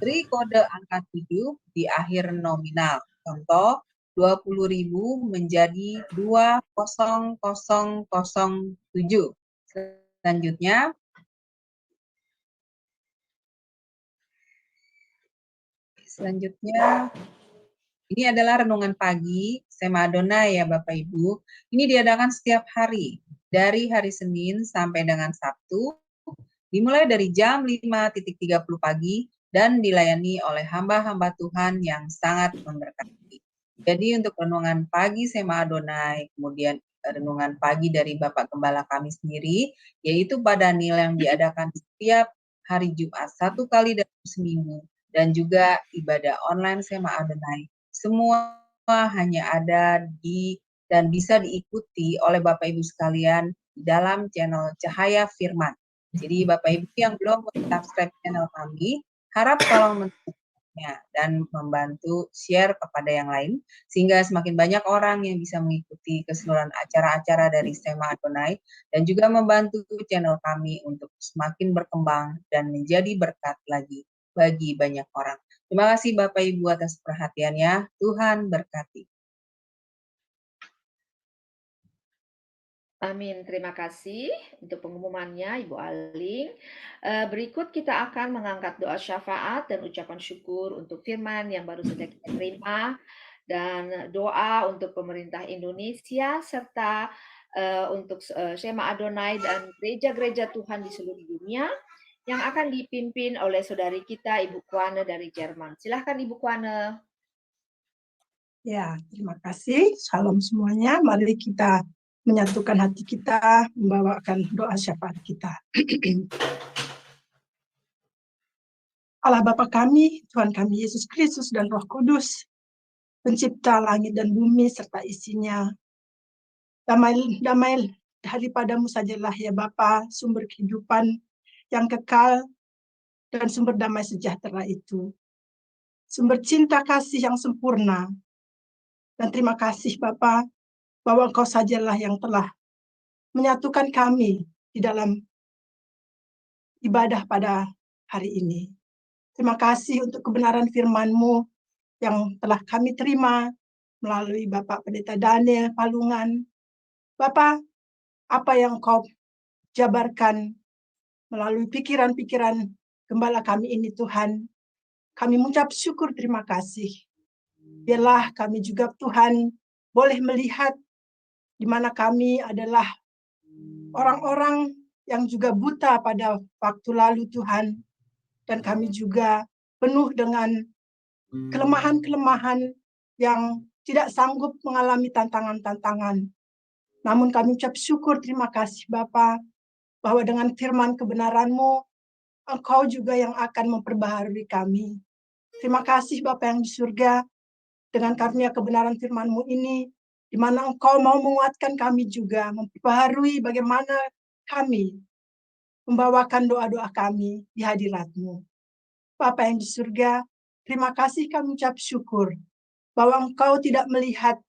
Beri kode angka 7 di akhir nominal. Contoh 20.000 menjadi 20007. Selanjutnya, ini adalah renungan pagi Sema Adonai ya Bapak Ibu. Ini diadakan setiap hari, dari hari Senin sampai dengan Sabtu, dimulai dari jam 5.30 pagi dan dilayani oleh hamba-hamba Tuhan yang sangat memberkati. Jadi untuk renungan pagi Sema Adonai, kemudian renungan pagi dari Bapak Gembala kami sendiri, yaitu Pak Daniel yang diadakan setiap hari Jumat 1 kali dalam seminggu, dan juga ibadah online Sema Adonai. Semua hanya ada di dan bisa diikuti oleh Bapak Ibu sekalian di dalam channel Cahaya Firman. Jadi Bapak Ibu yang belum subscribe channel kami, harap tolong dan membantu share kepada yang lain, sehingga semakin banyak orang yang bisa mengikuti keseluruhan acara-acara dari Sema Adonai, dan juga membantu channel kami untuk semakin berkembang dan menjadi berkat lagi bagi banyak orang. Terima kasih Bapak Ibu atas perhatiannya. Tuhan berkati. Amin, terima kasih untuk pengumumannya Ibu Aling. Berikut kita akan mengangkat doa syafaat dan ucapan syukur untuk firman yang baru saja kita terima, dan doa untuk pemerintah Indonesia serta untuk Shema Adonai dan gereja-gereja Tuhan di seluruh dunia yang akan dipimpin oleh saudari kita Ibu Kuane dari Jerman. Silahkan Ibu Kuane. Ya, terima kasih. Salam semuanya. Mari kita menyatukan hati kita, membawakan doa syafaat kita. Allah Bapa kami, Tuhan kami Yesus Kristus dan Roh Kudus, pencipta langit dan bumi serta isinya. Damai daripadamu sajalah ya Bapa, sumber kehidupan yang kekal dan sumber damai sejahtera itu. Sumber cinta kasih yang sempurna. Dan terima kasih Bapa, bahwa Engkau sajalah yang telah menyatukan kami di dalam ibadah pada hari ini. Terima kasih untuk kebenaran firman-Mu yang telah kami terima melalui Bapak Pendeta Daniel Palungan. Bapak, apa yang Kau jabarkan melalui pikiran-pikiran gembala kami ini Tuhan, kami mengucap syukur terima kasih. Biarlah kami juga Tuhan boleh melihat di mana kami adalah orang-orang yang juga buta pada waktu lalu Tuhan. Dan kami juga penuh dengan kelemahan-kelemahan yang tidak sanggup mengalami tantangan-tantangan. Namun kami ucap syukur terima kasih Bapa, bahwa dengan firman kebenaran-Mu, Engkau juga yang akan memperbaharui kami. Terima kasih Bapa yang di surga, dengan karunia kebenaran firman-Mu ini, di mana Engkau mau menguatkan kami juga, memperbaharui bagaimana kami membawakan doa-doa kami di hadirat-Mu. Bapa yang di surga, terima kasih kami ucap syukur, bahwa Engkau tidak melihat,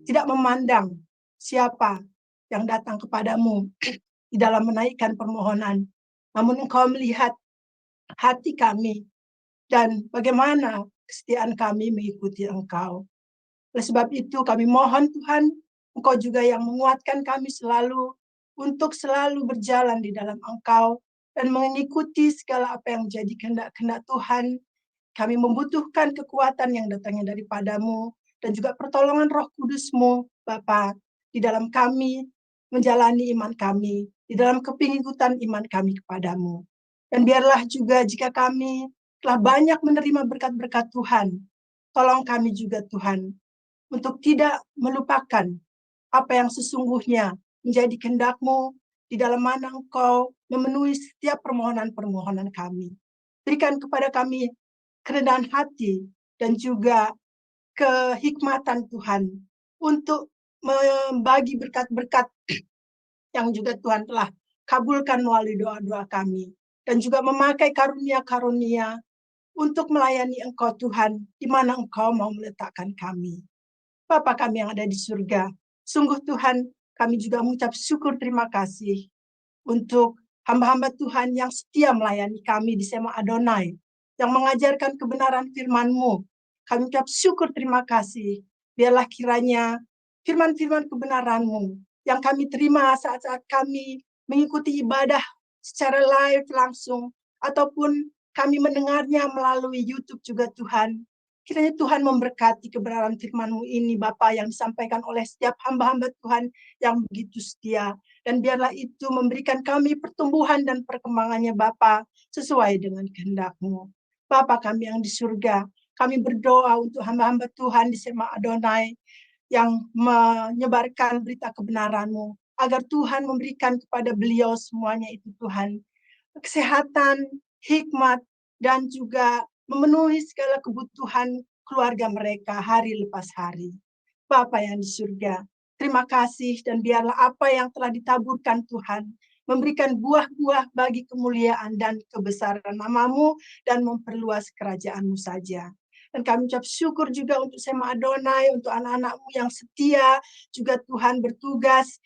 tidak memandang siapa yang datang kepadamu di dalam menaikkan permohonan. Namun Engkau melihat hati kami dan bagaimana kesetiaan kami mengikuti Engkau. Oleh sebab itu kami mohon Tuhan, Engkau juga yang menguatkan kami selalu untuk selalu berjalan di dalam Engkau dan mengikuti segala apa yang menjadi kehendak-kehendak Tuhan. Kami membutuhkan kekuatan yang datangnya daripada-Mu dan juga pertolongan Roh Kudus-Mu, Bapa, di dalam kami menjalani iman kami, di dalam kepingikutan iman kami kepadamu. Dan biarlah juga jika kami telah banyak menerima berkat-berkat Tuhan, tolong kami juga Tuhan, untuk tidak melupakan apa yang sesungguhnya menjadi kehendak-Mu, di dalam mana Engkau memenuhi setiap permohonan-permohonan kami. Berikan kepada kami kerendahan hati dan juga kehikmatan Tuhan untuk membagi berkat-berkat yang juga Tuhan telah kabulkan melalui doa-doa kami. Dan juga memakai karunia-karunia untuk melayani Engkau Tuhan, di mana Engkau mau meletakkan kami. Bapa kami yang ada di surga, sungguh Tuhan, kami juga mengucap syukur terima kasih untuk hamba-hamba Tuhan yang setia melayani kami di Shema Adonai, yang mengajarkan kebenaran firman-Mu. Kami ucap syukur terima kasih. Biarlah kiranya firman-firman kebenaran-Mu yang kami terima saat-saat kami mengikuti ibadah secara live langsung, ataupun kami mendengarnya melalui YouTube juga Tuhan. Kiranya Tuhan memberkati kebenaran firman-Mu ini, Bapa, yang disampaikan oleh setiap hamba-hamba Tuhan yang begitu setia. Dan biarlah itu memberikan kami pertumbuhan dan perkembangannya, Bapa, sesuai dengan kehendak-Mu. Bapa kami yang di surga, kami berdoa untuk hamba-hamba Tuhan di Shema Adonai yang menyebarkan berita kebenaran-Mu, agar Tuhan memberikan kepada beliau semuanya itu Tuhan, kesehatan, hikmat, dan juga memenuhi segala kebutuhan keluarga mereka hari lepas hari. Bapa yang di surga, terima kasih dan biarlah apa yang telah ditaburkan Tuhan memberikan buah-buah bagi kemuliaan dan kebesaran nama-Mu dan memperluas kerajaan-Mu saja. Dan kami ucap syukur juga untuk Shema Adonai, untuk anak-anak-Mu yang setia, juga Tuhan bertugas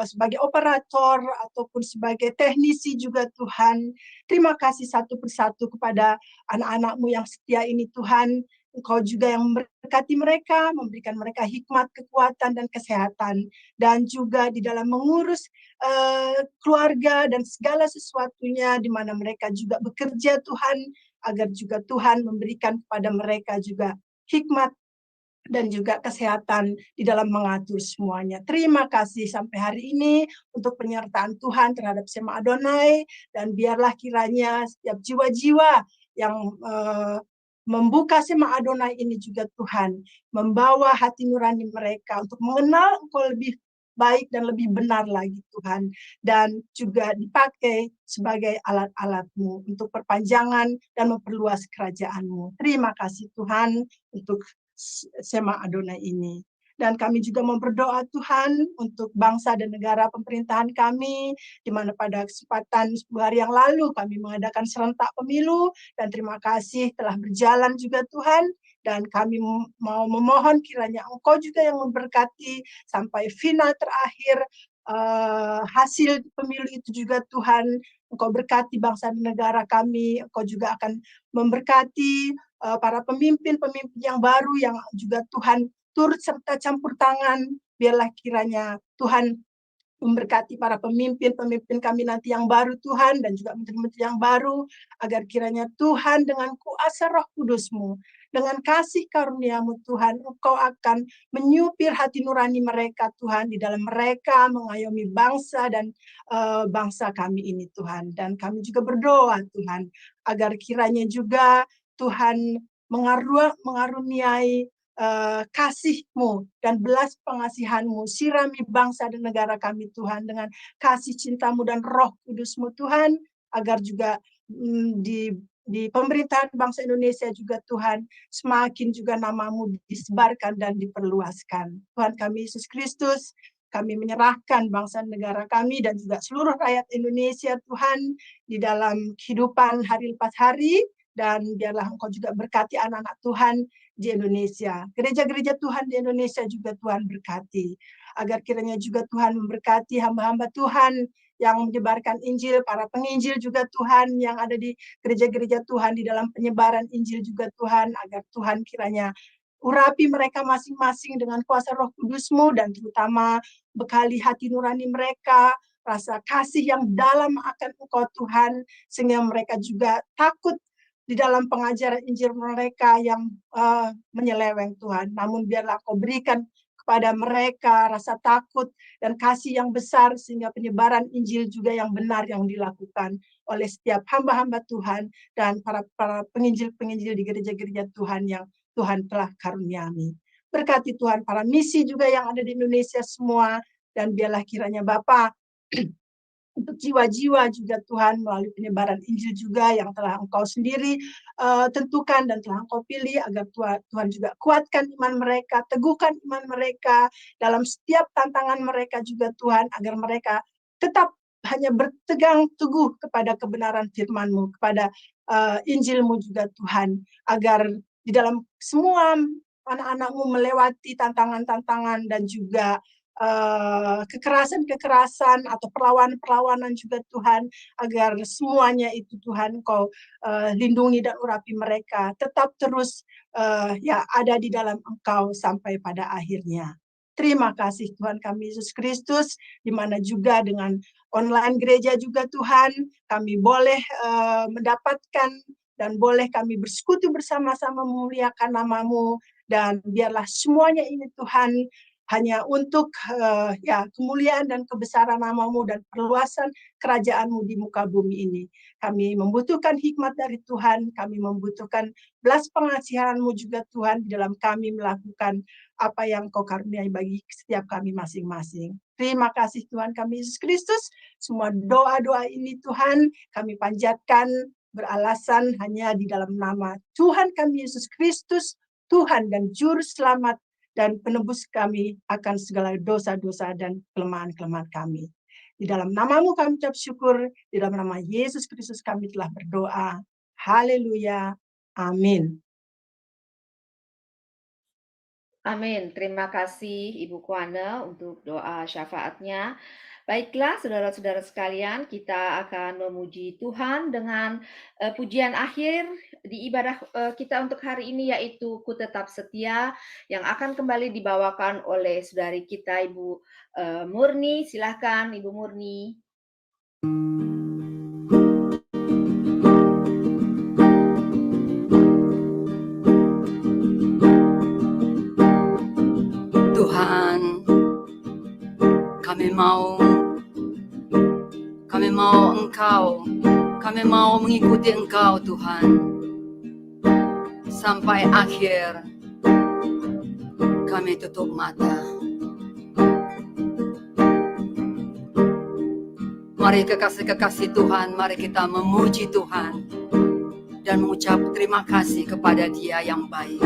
sebagai operator ataupun sebagai teknisi juga Tuhan. Terima kasih satu persatu kepada anak-anak-Mu yang setia ini Tuhan. Engkau juga yang memberkati mereka, memberikan mereka hikmat, kekuatan, dan kesehatan. Dan juga di dalam mengurus keluarga dan segala sesuatunya, di mana mereka juga bekerja Tuhan, agar juga Tuhan memberikan kepada mereka juga hikmat, dan juga kesehatan di dalam mengatur semuanya. Terima kasih sampai hari ini untuk penyertaan Tuhan terhadap Sema Adonai, dan biarlah kiranya setiap jiwa-jiwa yang membuka Sema Adonai ini juga Tuhan, membawa hati nurani mereka untuk mengenal Engkau lebih baik dan lebih benar lagi Tuhan, dan juga dipakai sebagai alat-alat-Mu untuk perpanjangan dan memperluas kerajaan-Mu. Terima kasih Tuhan untuk Sema Adonai ini. Dan kami juga berdoa Tuhan untuk bangsa dan negara pemerintahan kami, di mana pada kesempatan 10 hari yang lalu kami mengadakan serentak pemilu, dan terima kasih telah berjalan juga Tuhan, dan kami mau memohon kiranya Engkau juga yang memberkati sampai final terakhir hasil pemilu itu juga Tuhan. Engkau berkati bangsa dan negara kami, Engkau juga akan memberkati para pemimpin-pemimpin yang baru yang juga Tuhan turut serta campur tangan. Biarlah kiranya Tuhan memberkati para pemimpin-pemimpin kami nanti yang baru Tuhan, dan juga menteri-menteri yang baru, agar kiranya Tuhan dengan kuasa Roh Kudus-Mu, dengan kasih karunia-Mu Tuhan, Engkau akan menyupir hati nurani mereka Tuhan, di dalam mereka mengayomi bangsa dan bangsa kami ini Tuhan. Dan kami juga berdoa Tuhan, agar kiranya juga Tuhan mengaruniai kasih-Mu dan belas pengasihan-Mu, sirami bangsa dan negara kami Tuhan dengan kasih cinta-Mu dan Roh Kudus-Mu Tuhan, agar juga di pemerintahan bangsa Indonesia juga Tuhan, semakin juga nama-Mu disebarkan dan diperluaskan. Tuhan kami Yesus Kristus, kami menyerahkan bangsa dan negara kami dan juga seluruh rakyat Indonesia Tuhan di dalam kehidupan hari lepas hari, dan biarlah Engkau juga berkati anak-anak Tuhan di Indonesia. Gereja-gereja Tuhan di Indonesia juga Tuhan berkati. Agar kiranya juga Tuhan memberkati hamba-hamba Tuhan yang menyebarkan Injil, para penginjil juga Tuhan yang ada di gereja-gereja Tuhan di dalam penyebaran Injil juga Tuhan, agar Tuhan kiranya urapi mereka masing-masing dengan kuasa Roh Kudus-Mu, dan terutama bekali hati nurani mereka, rasa kasih yang dalam akan Engkau Tuhan, sehingga mereka juga takut di dalam pengajaran Injil mereka yang menyeleweng Tuhan. Namun biarlah Kau berikan kepada mereka rasa takut dan kasih yang besar, sehingga penyebaran Injil juga yang benar yang dilakukan oleh setiap hamba-hamba Tuhan dan para penginjil-penginjil di gereja-gereja Tuhan yang Tuhan telah karuniai. Berkati Tuhan para misi juga yang ada di Indonesia semua, dan biarlah kiranya Bapa untuk jiwa-jiwa juga Tuhan melalui penyebaran Injil juga yang telah Engkau sendiri tentukan dan telah Engkau pilih, agar Tuhan juga kuatkan iman mereka, teguhkan iman mereka dalam setiap tantangan mereka juga Tuhan, agar mereka tetap hanya bertegang teguh kepada kebenaran firman-Mu, kepada Injil-Mu juga Tuhan, agar di dalam semua anak-anak-Mu melewati tantangan-tantangan dan juga kekerasan-kekerasan atau perlawanan-perlawanan juga Tuhan, agar semuanya itu Tuhan Kau lindungi dan urapi mereka, tetap terus ada di dalam Engkau sampai pada akhirnya. Terima kasih Tuhan kami Yesus Kristus, di mana juga dengan online gereja juga Tuhan, kami boleh mendapatkan dan boleh kami bersekutu bersama-sama memuliakan nama-Mu, dan biarlah semuanya ini Tuhan hanya untuk kemuliaan dan kebesaran nama-Mu dan perluasan kerajaan-Mu di muka bumi ini. Kami membutuhkan hikmat dari Tuhan, kami membutuhkan belas pengasihan-Mu juga Tuhan di dalam kami melakukan apa yang Kau karuniai bagi setiap kami masing-masing. Terima kasih Tuhan kami Yesus Kristus. Semua doa-doa ini Tuhan kami panjatkan beralasan hanya di dalam nama Tuhan kami Yesus Kristus, Tuhan dan Juru Selamat dan penebus kami akan segala dosa-dosa dan kelemahan-kelemahan kami. Di dalam nama-Mu kami ucap syukur, di dalam nama Yesus Kristus kami telah berdoa. Haleluya. Amin. Amin. Terima kasih Ibu Kuana untuk doa syafaatnya. Baiklah, saudara-saudara sekalian, kita akan memuji Tuhan dengan pujian akhir di ibadah kita untuk hari ini, yaitu Ku Tetap Setia, yang akan kembali dibawakan oleh saudari kita Ibu Murni. Silahkan Ibu Murni. mau Engkau, kami mau mengikuti Engkau Tuhan sampai akhir. Kami tutup mata. Mari kekasih-kekasih Tuhan, mari kita memuji Tuhan dan mengucap terima kasih kepada Dia yang baik.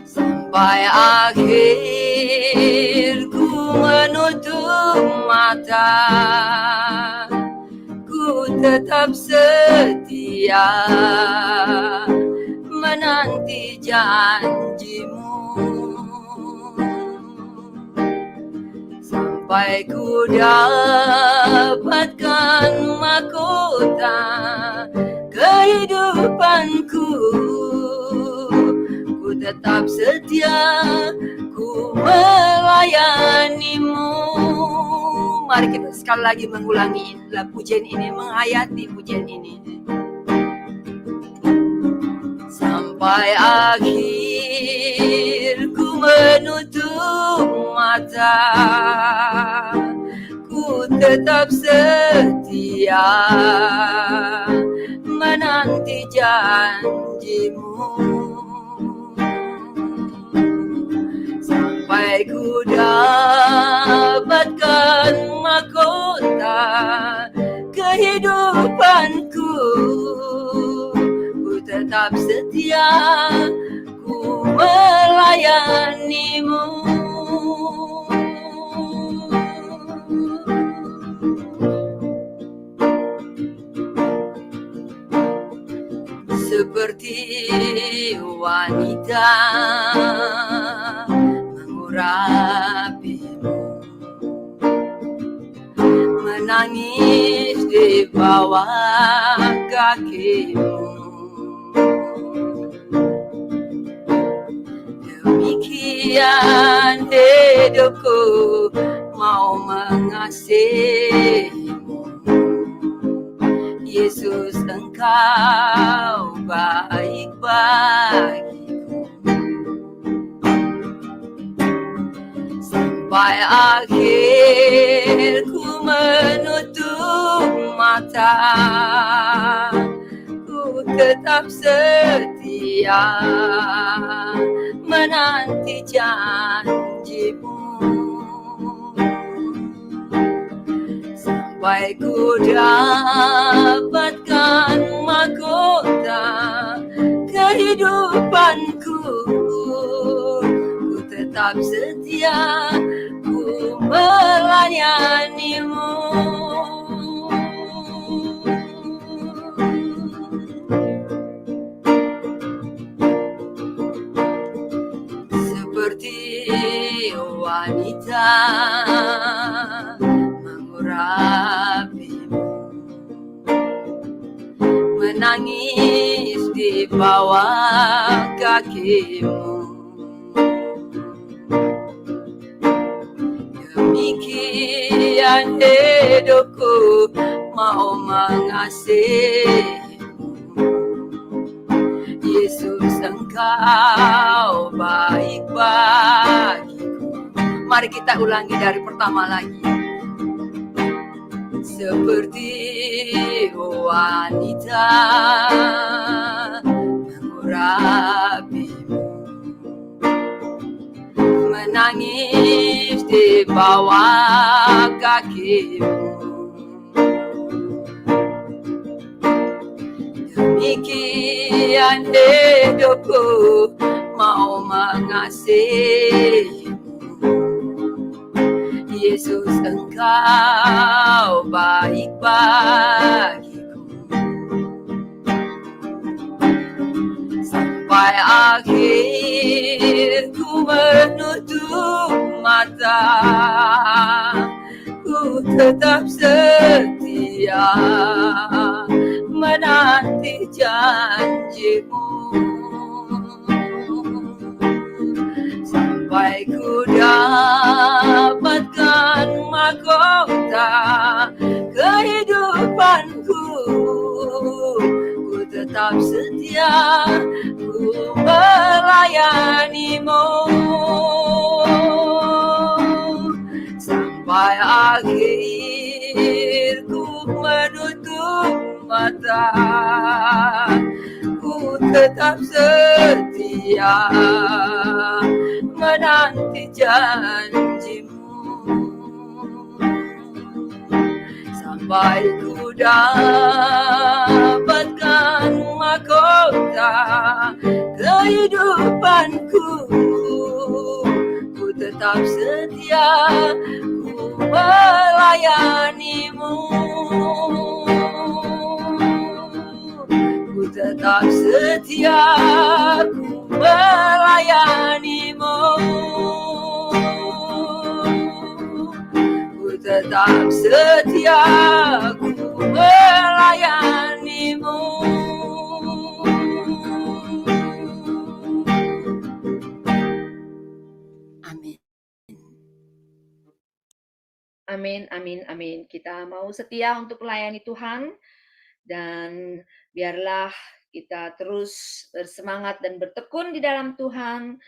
Sampai akhir ku menutup mata, ku tetap setia menanti janji-Mu. Sampai ku dapatkan mahkota kehidupanku, ku tetap setia, ku melayani-Mu. Mari kita sekali lagi mengulangi pujian ini, menghayati pujian ini. Sampai akhir ku menutup mata, ku tetap setia menanti janji-Mu. Sampai ku dapatkan mahkota kehidupanku, ku tetap setia, ku melayani-Mu. Seperti wanita mengurapi-Mu, menangis di bawah kaki-Mu. Demikian hidupku mau mengasihi-Mu. Yesus, Engkau baik bagiku. Sampai akhir ku menutup mata, ku tetap setia menanti janji-Mu. Sampai ku dapatkan mahkota kehidupanku, ku tetap setia, ku melayani-Mu. Seperti wanita mengurapi-Mu, menangis di bawah kaki-Mu. Demikian hidupku mau mengasihi-Mu. Yesus, Engkau baik bagiku. Mari kita ulangi dari pertama lagi. Seperti wanita mengurapi-Mu, menangis di bawah kaki-Mu. Demikian hidupku mau mengasihi-Mu. Yesus, Engkau baik bagiku. Sampai akhir ku menutup mata, ku tetap setia menanti janji-Mu. Sampai ku dapatkan mahkota kehidupanku, ku tetap setia, ku melayani-Mu. akhir ku menutup mata, ku tetap setia menanti janjimu, sampai ku dapatkan mahkota kehidupanku. Ku tetap setia, ku melayanimu. Ku tetap setia, ku melayanimu. Ku tetap setia, ku melayanimu. Amin. Amin, amin, amin. Kita mau setia untuk melayani Tuhan, dan biarlah kita terus bersemangat dan bertekun di dalam Tuhan.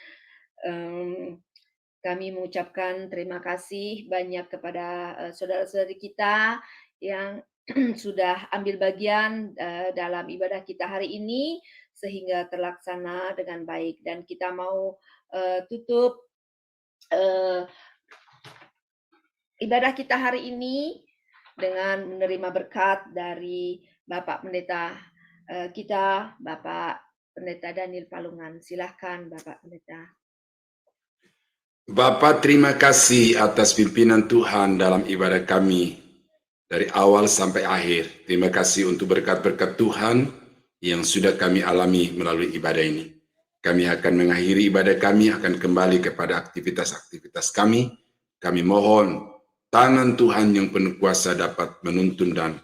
Kami mengucapkan terima kasih banyak kepada saudara-saudari kita yang sudah ambil bagian dalam ibadah kita hari ini sehingga terlaksana dengan baik. Dan kita mau tutup ibadah kita hari ini dengan menerima berkat dari Bapak Pendeta kita, Bapak Pendeta Daniel Palungan. Silahkan Bapak Pendeta. Bapa, terima kasih atas pimpinan Tuhan dalam ibadah kami dari awal sampai akhir. Terima kasih untuk berkat-berkat Tuhan yang sudah kami alami melalui ibadah ini. Kami akan mengakhiri ibadah kami, akan kembali kepada aktivitas-aktivitas kami. Kami mohon tangan Tuhan yang penuh kuasa dapat menuntun dan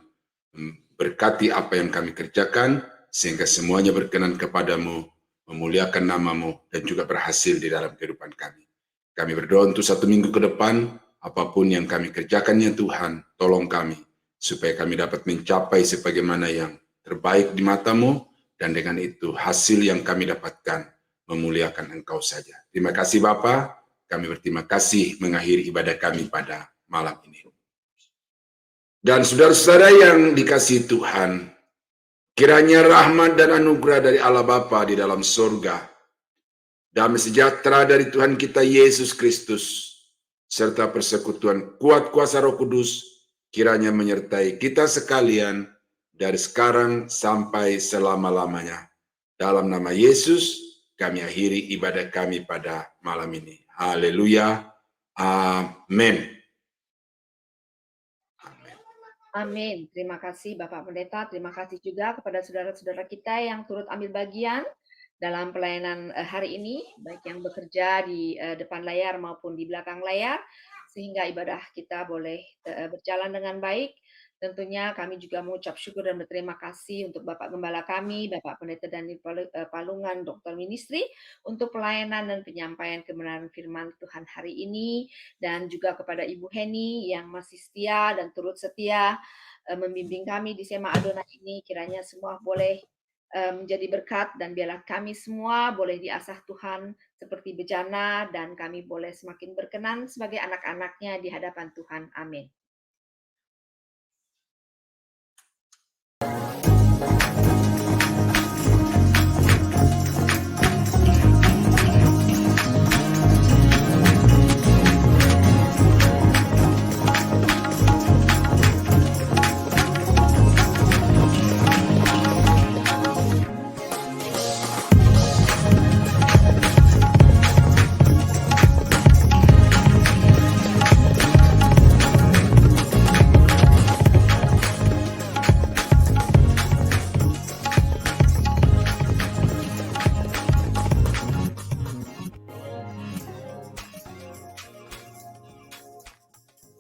berkati apa yang kami kerjakan, sehingga semuanya berkenan kepadamu, memuliakan namamu, dan juga berhasil di dalam kehidupan kami. Kami berdoa untuk 1 minggu ke depan, apapun yang kami kerjakan ya Tuhan, tolong kami, supaya kami dapat mencapai sebagaimana yang terbaik di matamu, dan dengan itu hasil yang kami dapatkan memuliakan Engkau saja. Terima kasih Bapa, kami berterima kasih mengakhiri ibadah kami pada malam ini. Dan saudara-saudara yang dikasihi Tuhan, kiranya rahmat dan anugerah dari Allah Bapa di dalam surga, damai sejahtera dari Tuhan kita Yesus Kristus, serta persekutuan kuat kuasa Roh Kudus, kiranya menyertai kita sekalian dari sekarang sampai selama-lamanya. Dalam nama Yesus, kami akhiri ibadah kami pada malam ini. Haleluya. Amin. Amin. Terima kasih Bapak Pendeta. Terima kasih juga kepada saudara-saudara kita yang turut ambil bagian dalam pelayanan hari ini, baik yang bekerja di depan layar maupun di belakang layar, sehingga ibadah kita boleh berjalan dengan baik. Tentunya kami juga mengucap syukur dan berterima kasih untuk Bapak Gembala kami, Bapak Pendeta Daniel Palungan, Doktor Ministry, untuk pelayanan dan penyampaian kebenaran firman Tuhan hari ini, dan juga kepada Ibu Heni yang masih setia dan turut setia membimbing kami di Sema Adonai ini. Kiranya semua boleh menjadi berkat, dan biarlah kami semua boleh diasah Tuhan seperti bejana, dan kami boleh semakin berkenan sebagai anak-anaknya di hadapan Tuhan. Amin.